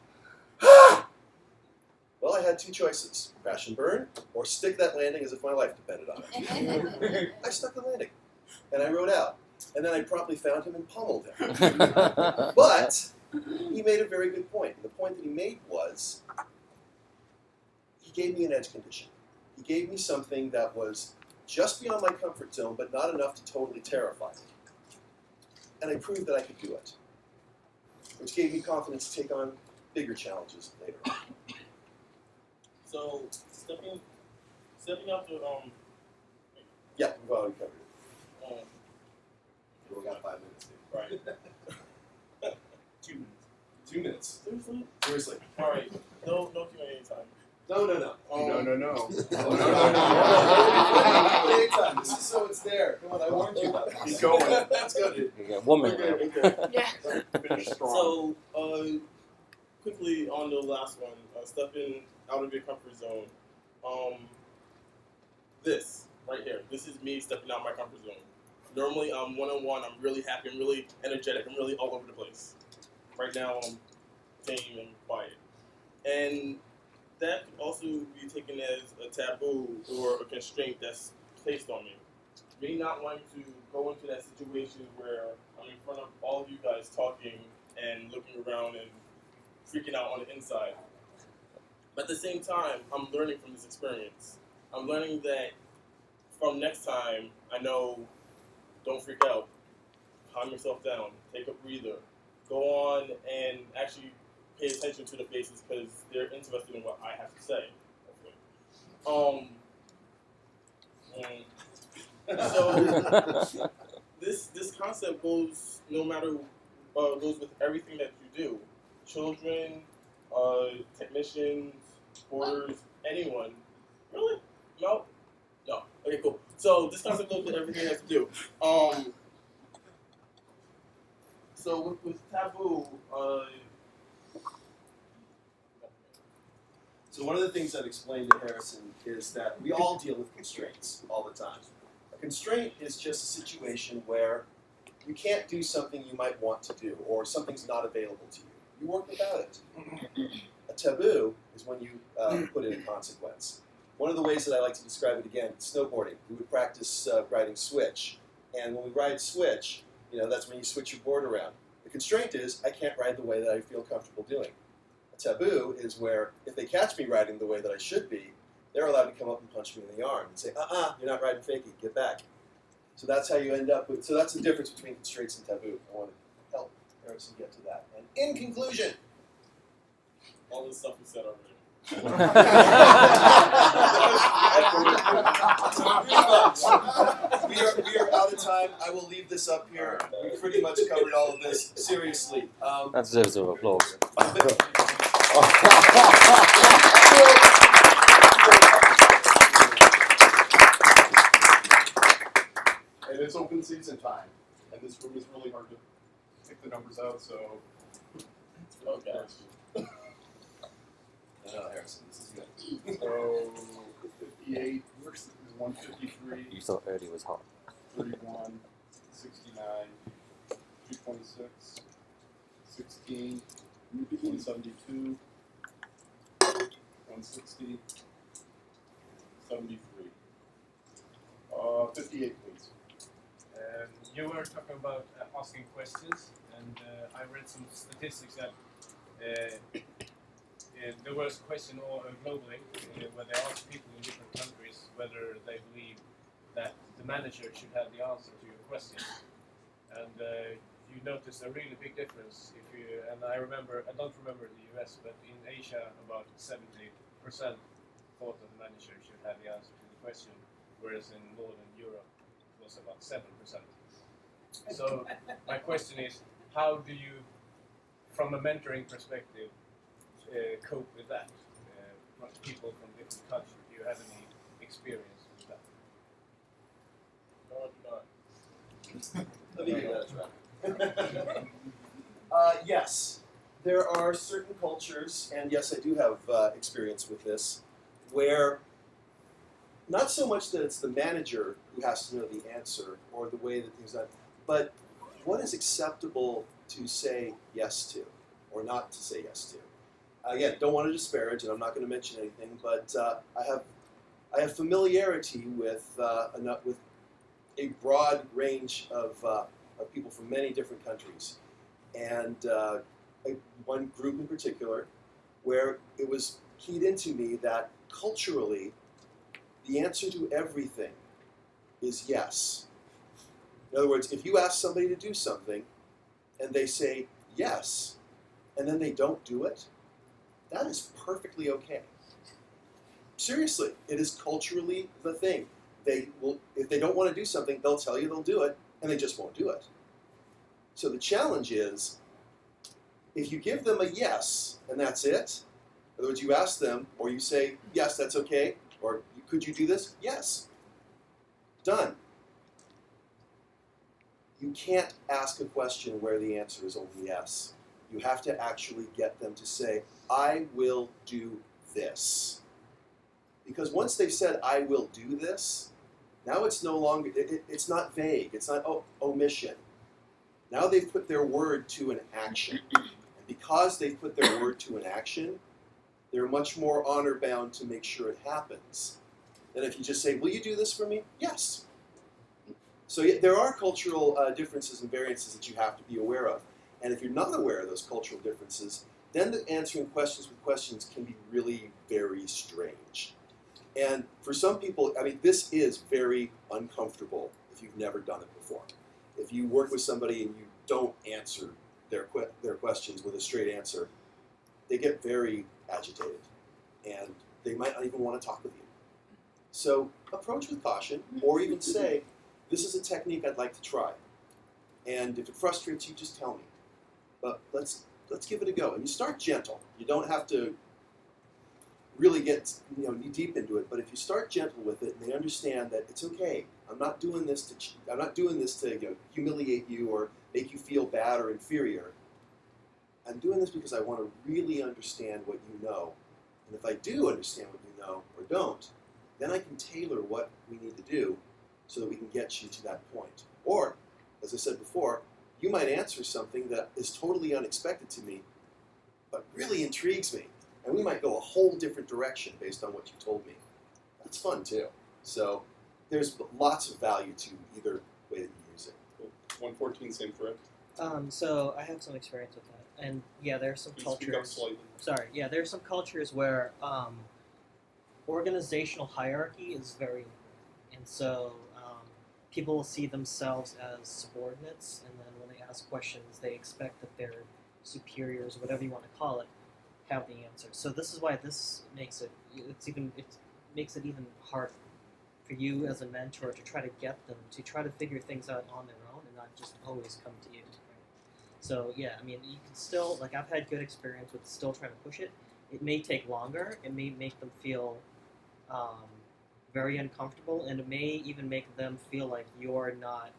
Well, I had 2 choices, crash and burn, or stick that landing as if my life depended on it. I stuck the landing, and I rode out. And then I promptly found him and pummeled him. But he made a very good point. And the point that he made was, he gave me an edge condition. He gave me something that was just beyond my comfort zone, but not enough to totally terrify me. And I proved that I could do it, which gave me confidence to take on bigger challenges later on. So stepping out the Yeah, we've already covered it. We've got 5 minutes. right. 2 minutes. 2 minutes. Seriously? Seriously. All right. No Q&A time. No. No. Anytime. This is so it's there. Come on, I warned you about this. Keep going. That's good. You get 1 minute. Yeah. Finish strong. So, quickly on the last one, stepping out of your comfort zone. This right here, this is me stepping out of my comfort zone. Normally, I'm one-on-one, I'm really happy, I'm really energetic, I'm really all over the place. Right now, I'm tame and quiet. And that could also be taken as a taboo or a constraint that's placed on me. Me not wanting to go into that situation where I'm in front of all of you guys talking and looking around and freaking out on the inside. But at the same time, I'm learning from this experience. I'm learning that from next time, I know, don't freak out. Calm yourself down. Take a breather. Go on and actually pay attention to the faces because they're interested in what I have to say. So this concept goes no matter goes with everything that you do. Children, technicians, porters, anyone. Really? No. Okay, cool. So this concept goes with everything you have to do. So with taboo, So one of the things I've explained to Harrison is that we all deal with constraints all the time. A constraint is just a situation where you can't do something you might want to do, or something's not available to you. You work without it. A taboo is when you put in a consequence. One of the ways that I like to describe it again, snowboarding. We would practice riding switch, and when we ride switch, that's when you switch your board around. The constraint is I can't ride the way that I feel comfortable doing. A taboo is where if they catch me riding the way that I should be, they're allowed to come up and punch me in the arm and say, you're not riding fakie, get back. So that's how you end up with, so that's the difference between constraints and taboo. I want to help Harrison get to that. And in conclusion, all the stuff we said already. we are out of time. I will leave this up here. We pretty much covered all of this. Seriously. That deserves an applause. And it's open season time, and this room is really hard to pick the numbers out, so. Okay. No, Harrison, this is good. So 58 is 153, You thought earlier was hot. 31, 69, 226, 16, 172, 160, 73. 58, please. You were talking about asking questions, and I read some statistics that there was a question globally where they asked people in different countries whether they believe that the manager should have the answer to your questions. And you noticed a really big difference. And I don't remember the US, but in Asia about 70% thought that the manager should have the answer to the question, whereas in Northern Europe it was about 7%. So my question is, how do you, from a mentoring perspective, cope with that? People from different cultures, do you have any experience with that? No, I do not. Let me get that right. Yes, there are certain cultures, and yes, I do have experience with this, where not so much that it's the manager who has to know the answer or the way that things are done, but what is acceptable to say yes to or not to say yes to. Again, don't want to disparage, and I'm not going to mention anything, but I have familiarity with a broad range of people from many different countries, and one group in particular, where it was keyed into me that culturally, the answer to everything is yes. In other words, if you ask somebody to do something, and they say yes, and then they don't do it, that is perfectly okay. Seriously, it is culturally the thing. They will, if they don't want to do something, they'll tell you they'll do it, and they just won't do it. So the challenge is, if you give them a yes, and that's it, In other words, you ask them, or you say, yes, that's okay, or could you do this? Yes. Done. You can't ask a question where the answer is only yes. You have to actually get them to say, I will do this. Because once they've said, I will do this, now it's no longer, it's not vague, it's not omission. Now they've put their word to an action. And because they've put their word to an action, they're much more honor bound to make sure it happens than if you just say, will you do this for me? Yes. So there are cultural differences and variances that you have to be aware of. And if you're not aware of those cultural differences, then the answering questions with questions can be really very strange. And for some people, I mean, this is very uncomfortable if you've never done it before. If you work with somebody and you don't answer their questions with a straight answer, they get very agitated. And they might not even want to talk with you. So approach with caution, or even say, this is a technique I'd like to try. And if it frustrates you, just tell me. But let's give it a go. And you start gentle. You don't have to really get knee deep into it. But if you start gentle with it, and they understand that it's okay. I'm not doing this to humiliate you or make you feel bad or inferior. I'm doing this because I want to really understand what you know. And if I do understand what you know or don't, then I can tailor what we need to do so that we can get you to that point. Or, as I said before, you might answer something that is totally unexpected to me, but really intrigues me. And we might go a whole different direction based on what you told me. That's fun too. So there's lots of value to either way that you use it. 114, same thread. So I have some experience with that, and yeah, there are some Please speak up cultures. slightly. Sorry, yeah, there are some cultures where organizational hierarchy is very, and so people will see themselves as subordinates, and then when they ask questions, they expect that their superiors, whatever you want to call it, have the answer. So this is why this makes it makes it even harder for you as a mentor to try to get them to try to figure things out on their own and not just always come to you. Right? So yeah, I mean, you can still, like, I've had good experience with still trying to push it. It may take longer. It may make them feel very uncomfortable, and it may even make them feel like you're not,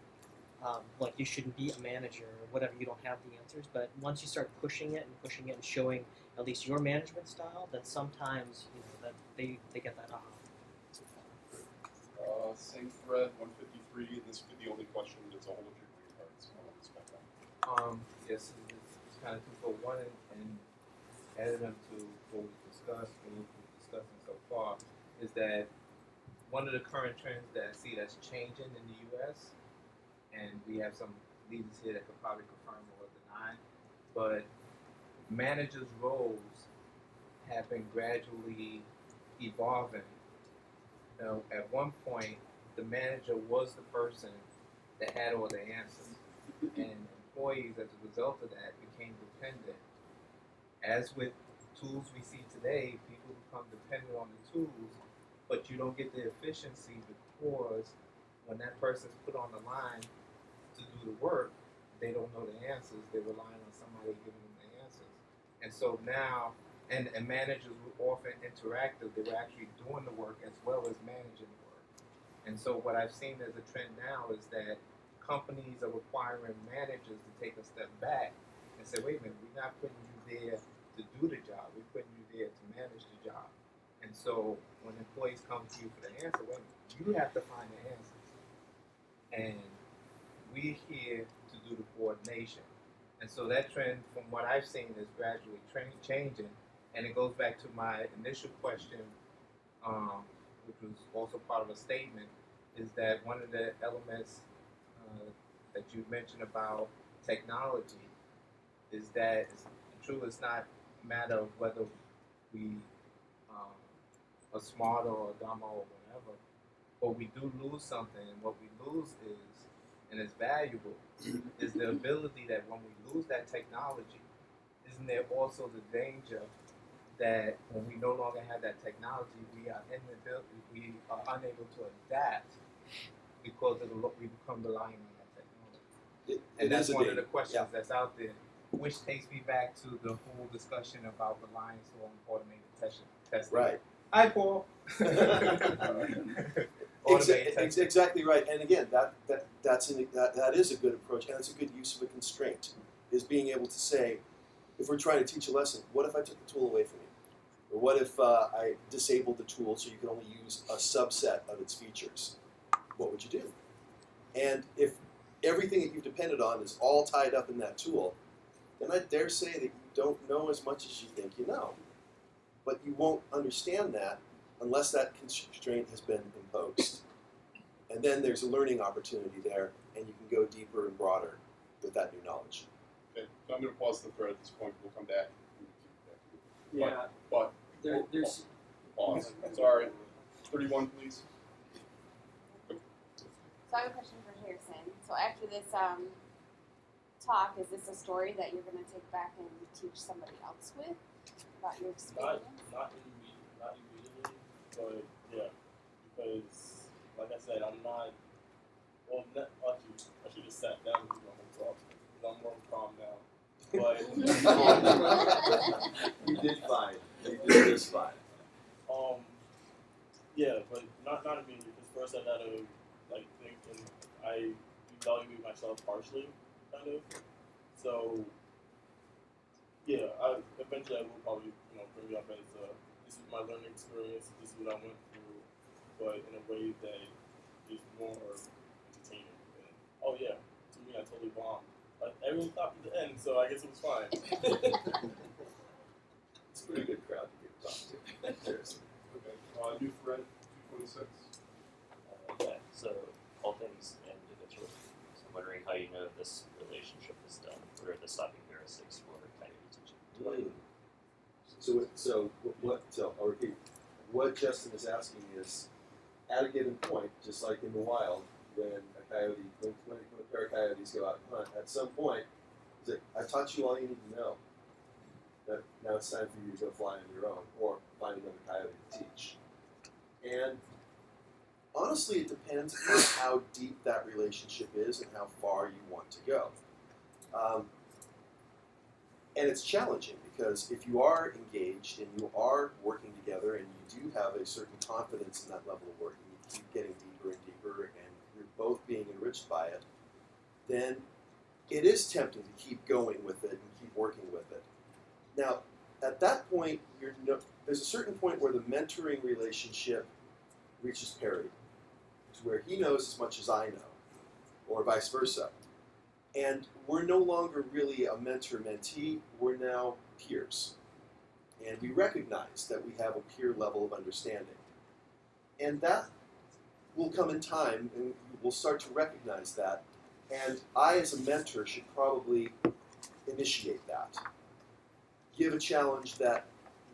like you shouldn't be a manager or whatever. You don't have the answers. But once you start pushing it and showing at least your management style, then sometimes that they get that aha. Same thread, 153. This could be the only question. It's a whole bunch of green cards. I don't expect that. Yes, it's kind of twofold. One, and adding up to what we've discussed, so far, is that one of the current trends that I see that's changing in the U.S., and we have some leaders here that could probably confirm or deny, but managers' roles have been gradually evolving. At one point, the manager was the person that had all the answers, and employees, as a result of that, became dependent. As with tools we see today, people become dependent on the tools, but you don't get the efficiency because when that person's put on the line to do the work, they don't know the answers. They're relying on somebody giving them the answers. And so now, and managers were often interactive. They were actually doing the work as well as managing the work. And so what I've seen as a trend now is that companies are requiring managers to take a step back and say, wait a minute, we're not putting you there to do the job. We're putting you there to manage the job. And so when employees come to you for the answer, wait a minute, you have to find the answers. And we're here to do the coordination. And so that trend, from what I've seen, is gradually changing. And it goes back to my initial question, which was also part of a statement, is that one of the elements that you mentioned about technology is that it's true, it's not a matter of whether we are smarter or dumber or whatever, but we do lose something, and what we lose is, and it's valuable, is the ability that when we lose that technology, isn't there also the danger that when we no longer have that technology, we are unable to adapt because we become reliant on that technology. And that's one of the questions that's out there, which takes me back to the whole discussion about reliance on automated testing. Right. Hi, Paul. Automate testing. Exactly right. And again, that is a good approach, and it's a good use of a constraint. Is being able to say, if we're trying to teach a lesson, what if I took the tool away from you? Or what if I disabled the tool so you can only use a subset of its features? What would you do? And if everything that you've depended on is all tied up in that tool, then I dare say that you don't know as much as you think you know. But you won't understand that unless that constraint has been imposed. And then there's a learning opportunity there, and you can go deeper and broader with that new knowledge. Okay, so I'm going to pause the thread at this point. We'll come back. Yeah, But there's pause. Sorry. 31, please. So I have a question for Harrison. So after this talk, is this a story that you're going to take back and teach somebody else with about your experience? Not immediately, but yeah, because like I said, I'm not. Well, actually, I should have sat down and talk. I'm more calm now. But You did fine. You did just fine. yeah, but not immediately. Because first I gotta like think and I evaluate myself harshly, kind of. So yeah, eventually I will probably bring it up as this is my learning experience. This is what I went through, but in a way that is more entertaining. And, oh yeah, to me I totally bombed. Like everyone stopped at the end, so I guess it was fine. It's a pretty good crowd to get talked to. Seriously. Okay. New thread 226. Yeah, so all things individual. So I'm wondering how you know this relationship is done. What are the stopping heuristics for Coyote Teaching? So I'll repeat. What Justin is asking is, at a given point, just like in the wild, when a pair of coyotes go out and hunt, at some point, it's like, I taught you all you need to know. Now it's time for you to go fly on your own, or find another coyote to teach. And honestly, it depends on how deep that relationship is and how far you want to go. And it's challenging because if you are engaged and you are working together and you do have a certain confidence in that level of work and you keep getting deeper and deeper and you're both being enriched by it, then it is tempting to keep going with it and keep working with it. Now, at that point, there's a certain point where the mentoring relationship reaches parity. It's where he knows as much as I know, or vice versa. And we're no longer really a mentor-mentee, we're now peers. And we recognize that we have a peer level of understanding. And that will come in time, and we'll start to recognize that. And I, as a mentor, should probably initiate that. Give a challenge that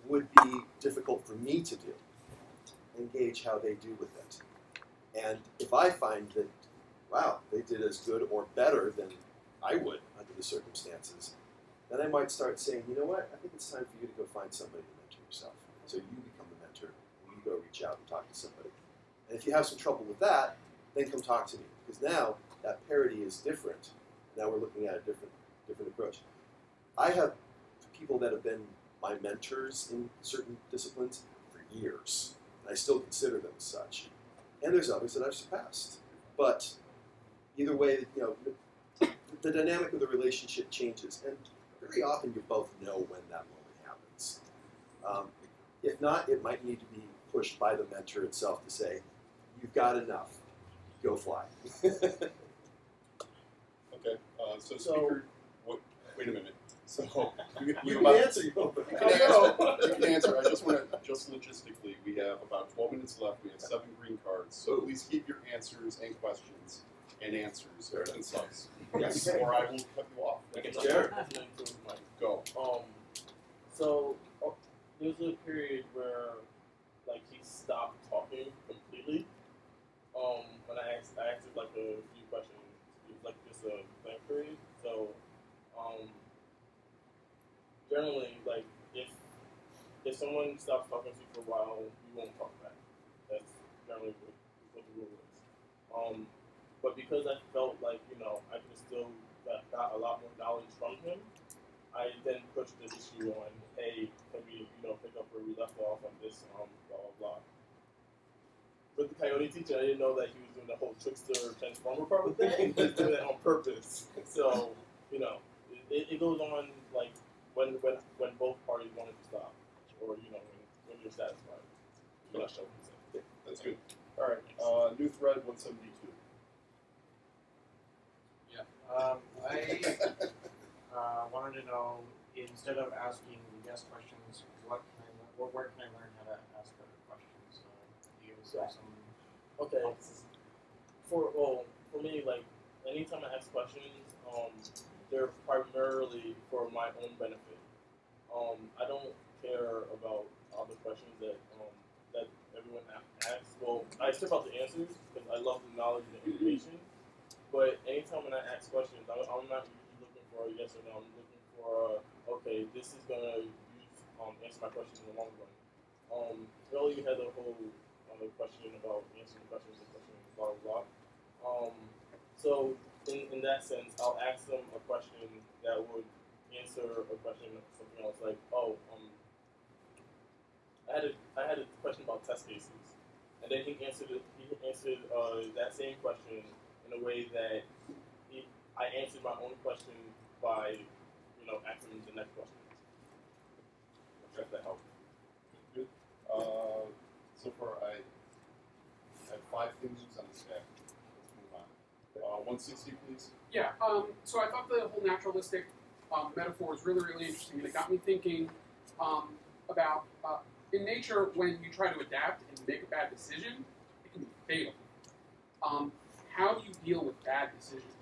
would be difficult for me to do. Engage how they do with it. And if I find that, wow, they did as good or better than I would under the circumstances, then I might start saying, you know what, I think it's time for you to go find somebody to mentor yourself. So you become the mentor, and you go reach out and talk to somebody. And if you have some trouble with that, then come talk to me. Because now that parity is different. Now we're looking at a different approach. I have people that have been my mentors in certain disciplines for years. And I still consider them as such. And there's others that I've surpassed. But either way, the dynamic of the relationship changes. And very often you both know when that moment happens. If not, it might need to be pushed by the mentor itself to say, you've got enough. Go fly. Okay. So speaker, wait a minute. So you can answer. You can answer. I just want to, just logistically, we have about 12 minutes left. We have 7 green cards. So please keep your answers and questions and answers concise. Yes, or I will cut you off. Jared, go. So there was a period where like he stopped talking completely. When I asked him like a few questions, it was like just a blank period. So generally, like if someone stops talking to you for a while, you won't talk back. That's generally what the rule is. But because I felt like I could have still got a lot more knowledge from him, I then pushed the issue on, hey, can we, pick up where we left off on this, blah, blah, blah. With the Coyote Teaching, I didn't know that he was doing the whole trickster transformer part with that. He was doing that on purpose. So, it goes on, like, when both parties wanted to stop, or, when you're satisfied. That's good. All right, new thread 172. I wanted to know, instead of asking yes questions, where can I learn how to ask better questions? Do you have some? Okay. For me, like, anytime I ask questions, they're primarily for my own benefit. I don't care about all the questions that everyone asks. Well, I strip out the answers because I love the knowledge and the information. But anytime when I ask questions, I'm not usually looking for a yes or no. I'm looking for okay, this is gonna answer my question in the long run. Earlier you had the whole question about answering questions and questions, blah blah blah. So in that sense, I'll ask them a question that would answer a question of something else, like I had a question about test cases, and then he answered that same question in a way that I answered my own question by asking the next question. If that helps. Good. So far I have 5 things on the stack. Let's move on. 160, please. Yeah, so I thought the whole naturalistic metaphor was really, really interesting, and it got me thinking about in nature, when you try to adapt and make a bad decision, it can be fatal. How do you deal with bad decisions?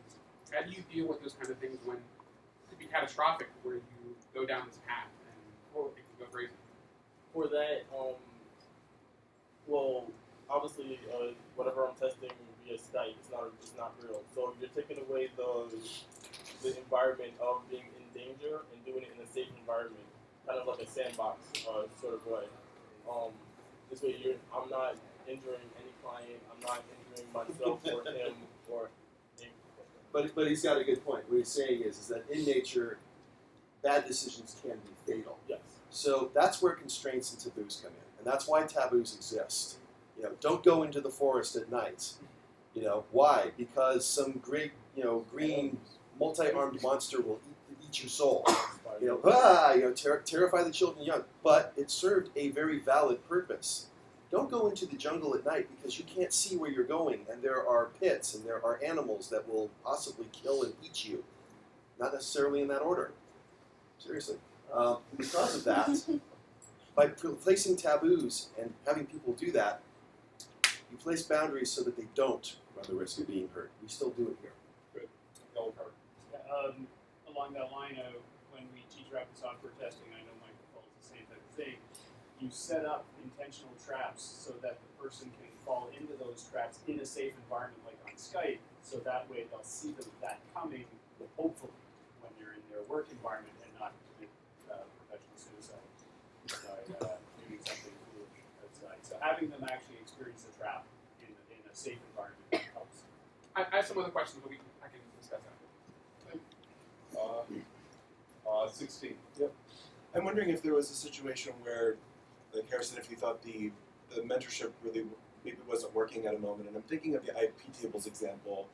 How do you deal with those kind of things when it could be catastrophic, where you go down this path and it can go crazy? For that, well, obviously, whatever I'm testing via Skype, it's not real. So you're taking away the environment of being in danger and doing it in a safe environment, kind of like a sandbox sort of way. This way, I'm not injuring any client. I'm not injuring myself or him or. But he's got a good point. What he's saying is that in nature, bad decisions can be fatal. Yes. So that's where constraints and taboos come in, and that's why taboos exist. Don't go into the forest at night. Why? Because some great, green, multi-armed monster will eat your soul. Terrify the children young. But it served a very valid purpose. Don't go into the jungle at night because you can't see where you're going, and there are pits and there are animals that will possibly kill and eat you. Not necessarily in that order. Seriously. Because of that, by placing taboos and having people do that, you place boundaries so that they don't run the risk of being hurt. We still do it here. Good. Along that line of when we teach RUAPA software testing, I know Mike calls the same type of thing. You set up intentional traps so that the person can fall into those traps in a safe environment, like on Skype, so that way they'll see that coming, hopefully, when you're in their work environment and not commit professional suicide by doing something foolish outside. So having them actually experience the trap in a safe environment helps. I have some other questions, but I can discuss that. 16. Yep. I'm wondering if there was a situation where, like Harrison, if you thought the mentorship really maybe wasn't working at a moment, and I'm thinking of the IP tables example,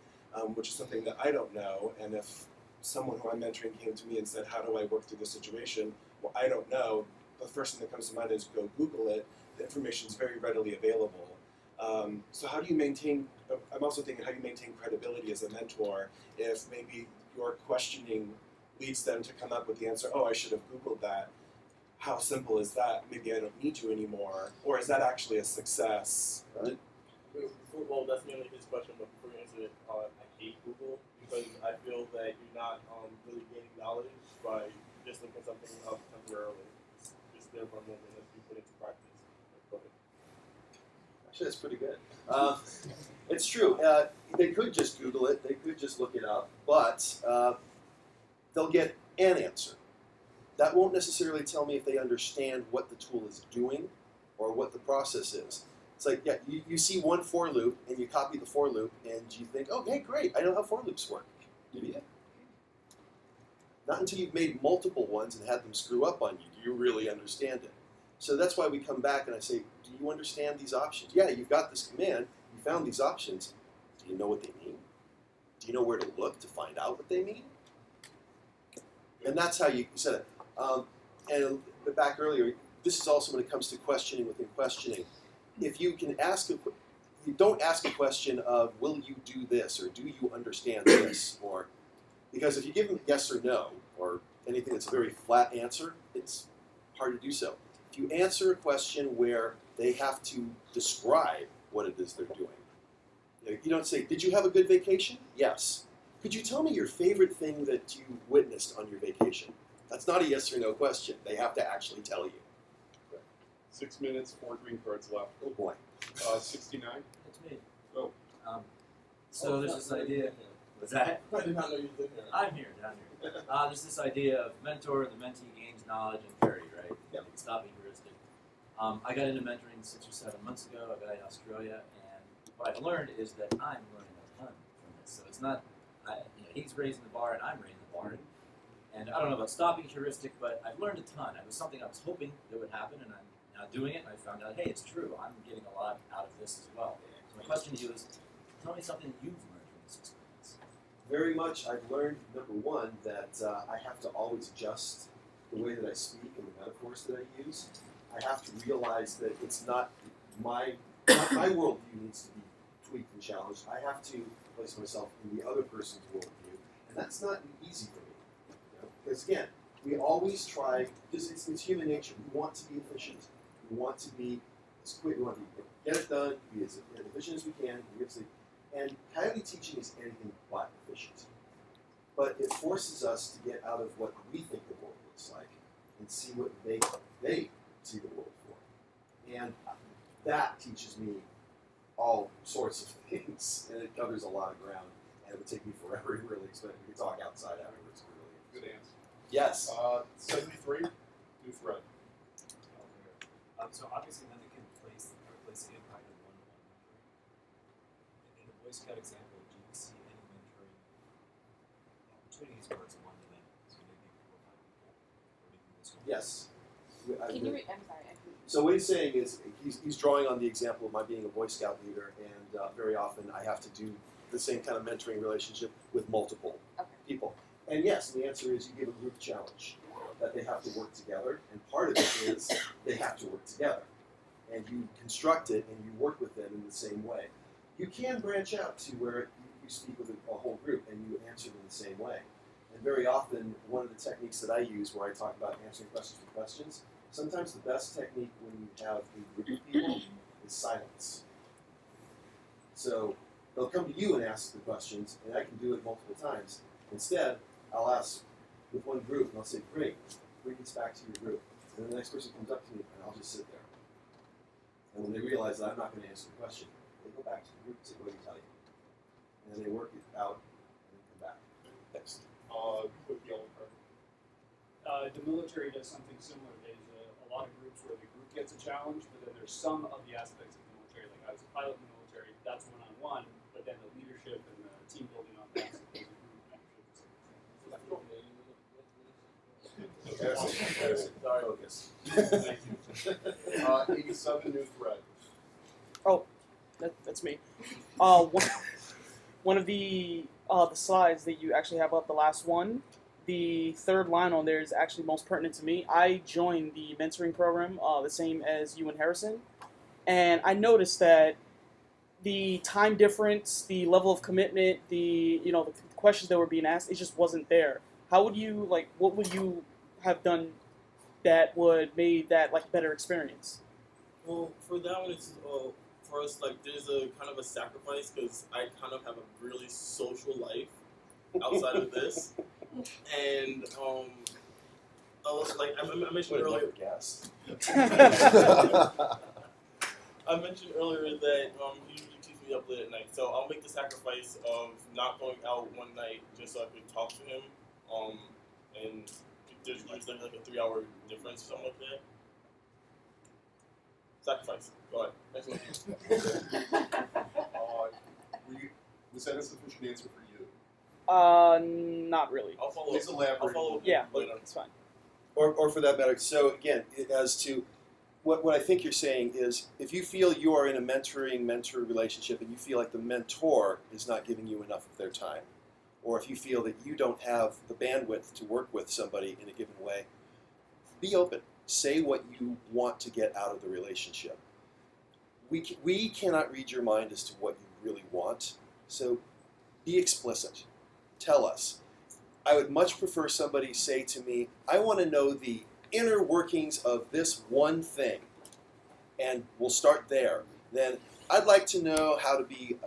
which is something that I don't know, and if someone who I'm mentoring came to me and said, how do I work through this situation? Well, I don't know. The first thing that comes to mind is go Google it. The information is very readily available. So how do you maintain, I'm also thinking how you maintain credibility as a mentor if maybe your questioning leads them to come up with the answer, oh, I should have Googled that. How simple is that? Maybe I don't need you anymore. Or is that actually a success? Right. Well, that's mainly his question, but before you answer it, I hate Google because I feel that you're not really gaining knowledge by just looking something up temporarily. It's just there for a moment as you put it into practice. Actually, that's pretty good. It's true. They could just Google it. They could just look it up. But they'll get an answer. That won't necessarily tell me if they understand what the tool is doing or what the process is. It's like, yeah, you see one for loop, and you copy the for loop, and you think, okay, great, I know how for loops work. Do you? Not until you've made multiple ones and had them screw up on you do you really understand it. So that's why we come back and I say, do you understand these options? Yeah, you've got this command, you found these options. Do you know what they mean? Do you know where to look to find out what they mean? And that's how you said it. And back earlier, this is also when it comes to questioning within questioning. If you can you don't ask a question of, will you do this, or do you understand this, or, because if you give them yes or no, or anything that's a very flat answer, it's hard to do so. If you answer a question where they have to describe what it is they're doing, you don't say, did you have a good vacation? Yes. Could you tell me your favorite thing that you witnessed on your vacation? That's not a yes or no question. They have to actually tell you. 6 minutes, 4 green cards left. Oh boy. 69. It's me. Oh. So there's this idea. What's that? I did not know you lived here. I'm here, down here. There's this idea of mentor, the mentee gains knowledge and carry, right? Yep. Stopping heuristic. I got into mentoring 6 or 7 months ago. I got in Australia, and what I've learned is that I'm learning a ton from this. So it's not, he's raising the bar and I'm raising the bar. And I don't know about stopping heuristic, but I've learned a ton. It was something I was hoping that would happen, and I'm now doing it, and I found out, hey, it's true. I'm getting a lot out of this as well. So my question to you is, tell me something you've learned from this experience. Very much, I've learned, number one, that I have to always adjust the way that I speak and the metaphors that I use. I have to realize that it's not my worldview needs to be tweaked and challenged. I have to place myself in the other person's worldview, and that's not easy for me. Because again, we always try, it's human nature. We want to be efficient. We want to be as quick, we want to get it done, be as efficient as we can. And Coyote Teaching is anything but efficient. But it forces us to get out of what we think the world looks like and see what they see the world for. And that teaches me all sorts of things, and it covers a lot of ground. And it would take me forever to really explain. We could talk outside afterwards. Good answer. Yes. 73, new thread. So obviously nothing can replace the impact of one-on-one mentoring. In the Boy Scout example, do you see any mentoring opportunities where it's one-to-many? So maybe 4 or 5 people, or maybe this one. Yes. Can you I'm sorry. So what he's saying is he's drawing on the example of my being a Boy Scout leader, and very often I have to do the same kind of mentoring relationship with multiple people. And yes, the answer is you give a group challenge that they have to work together, and part of it is they have to work together. And you construct it and you work with them in the same way. You can branch out to where you speak with a whole group and you answer them the same way. And very often, one of the techniques that I use where I talk about answering questions with questions, sometimes the best technique when you have a group of people is silence. So they'll come to you and ask the questions, and I can do it multiple times. Instead, I'll ask with one group, and I'll say, great, bring this back to your group. And then the next person comes up to me, and I'll just sit there. And when they realize that I'm not going to answer the question, they go back to the group and say, what did he tell you? And then they work it out, and then come back. Next. Quick yellow card. The military does something similar. There's a lot of groups where the group gets a challenge, but then there's some of the aspects of the military, like I was a pilot in the military, that's one-on-one, but then the leadership and the team building on that, so there's a group membership. Sorry, focus. 87, new thread. Oh, that's me. One of the slides that you actually have up, the last one, the third line on there is actually most pertinent to me. I joined the mentoring program, the same as you and Harrison, and I noticed that the time difference, the level of commitment, the questions that were being asked, it just wasn't there. How would you what would you have done that would made that better experience? Well, for that one, it's for us there's a kind of a sacrifice because I kind of have a really social life outside of this, and I mentioned earlier. I mentioned earlier that he usually keeps me up late at night, so I'll make the sacrifice of not going out one night just so I could talk to him, and there's like a 3-hour difference or something like that. Sacrifice. Go ahead. Next one. Was that a sufficient answer for you? Not really. I'll follow. Please elaborate. I'll follow. Yeah, later. it's fine. Or for that matter. So again, as to what I think you're saying is, if you feel you are in a mentor relationship and you feel like the mentor is not giving you enough of their time, or if you feel that you don't have the bandwidth to work with somebody in a given way, be open. Say what you want to get out of the relationship. We cannot read your mind as to what you really want, so be explicit. Tell us. I would much prefer somebody say to me, I want to know the inner workings of this one thing, and we'll start there. Then I'd like to know how to be.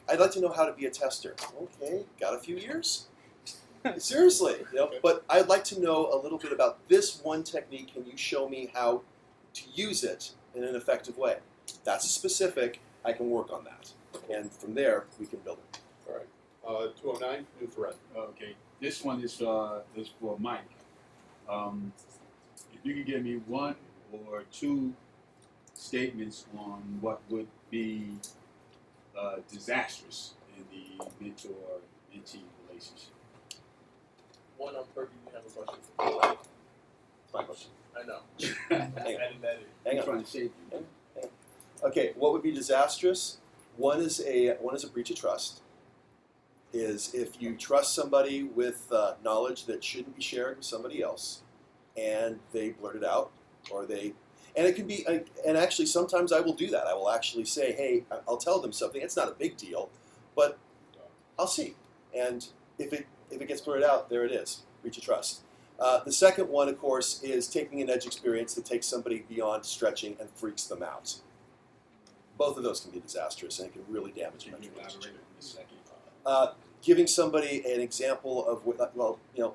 I'd like to know how to be a tester. Okay, got a few years. Seriously, but I'd like to know a little bit about this one technique. Can you show me how to use it in an effective way? That's specific. I can work on that, and from there we can build it. All right. 209, new thread. Okay, this one is for Mike. If you could give me one or two statements on what would be disastrous in the mentor-mentee relationship. One on purpose. You have a question. My question. I know. Hang on. Trying to save you. Okay, what would be disastrous? One is a breach of trust. Is if you trust somebody with knowledge that shouldn't be shared with somebody else, and they blurt it out, and it can be, and actually sometimes I will do that. I will actually say, hey, I'll tell them something. It's not a big deal, but I'll see. And if it gets blurted out, there it is, breach of trust. The second one, of course, is taking an edge experience that takes somebody beyond stretching and freaks them out. Both of those can be disastrous, and it can really damage a mentor relationship. Giving somebody an example of,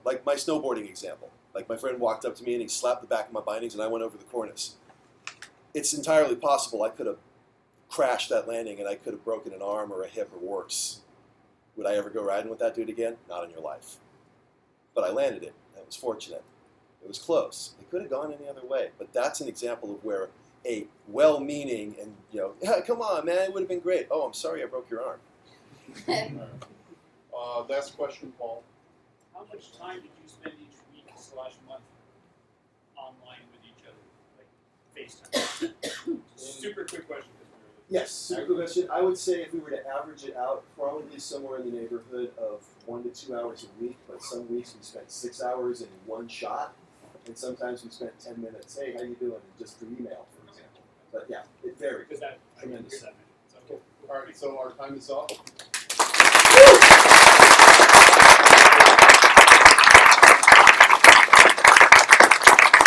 like my snowboarding example. Like my friend walked up to me and he slapped the back of my bindings and I went over the cornice. It's entirely possible I could have crashed that landing and I could have broken an arm or a hip or worse. Would I ever go riding with that dude again? Not in your life. But I landed it. That was fortunate. It was close. It could have gone any other way. But that's an example of where a well-meaning and, come on, man, it would have been great. Oh, I'm sorry I broke your arm. Last question, Paul. How much time did you spend each week/month online with each other, like FaceTime? Super quick question. Yes, super good question. I would say if we were to average it out, probably somewhere in the neighborhood of 1 to 2 hours a week, but some weeks we spent 6 hours in one shot, and sometimes we spent 10 minutes, hey, how you doing, just through email, for example. But yeah, it varies. Because that Tremendous. Okay. All right, so our time is up.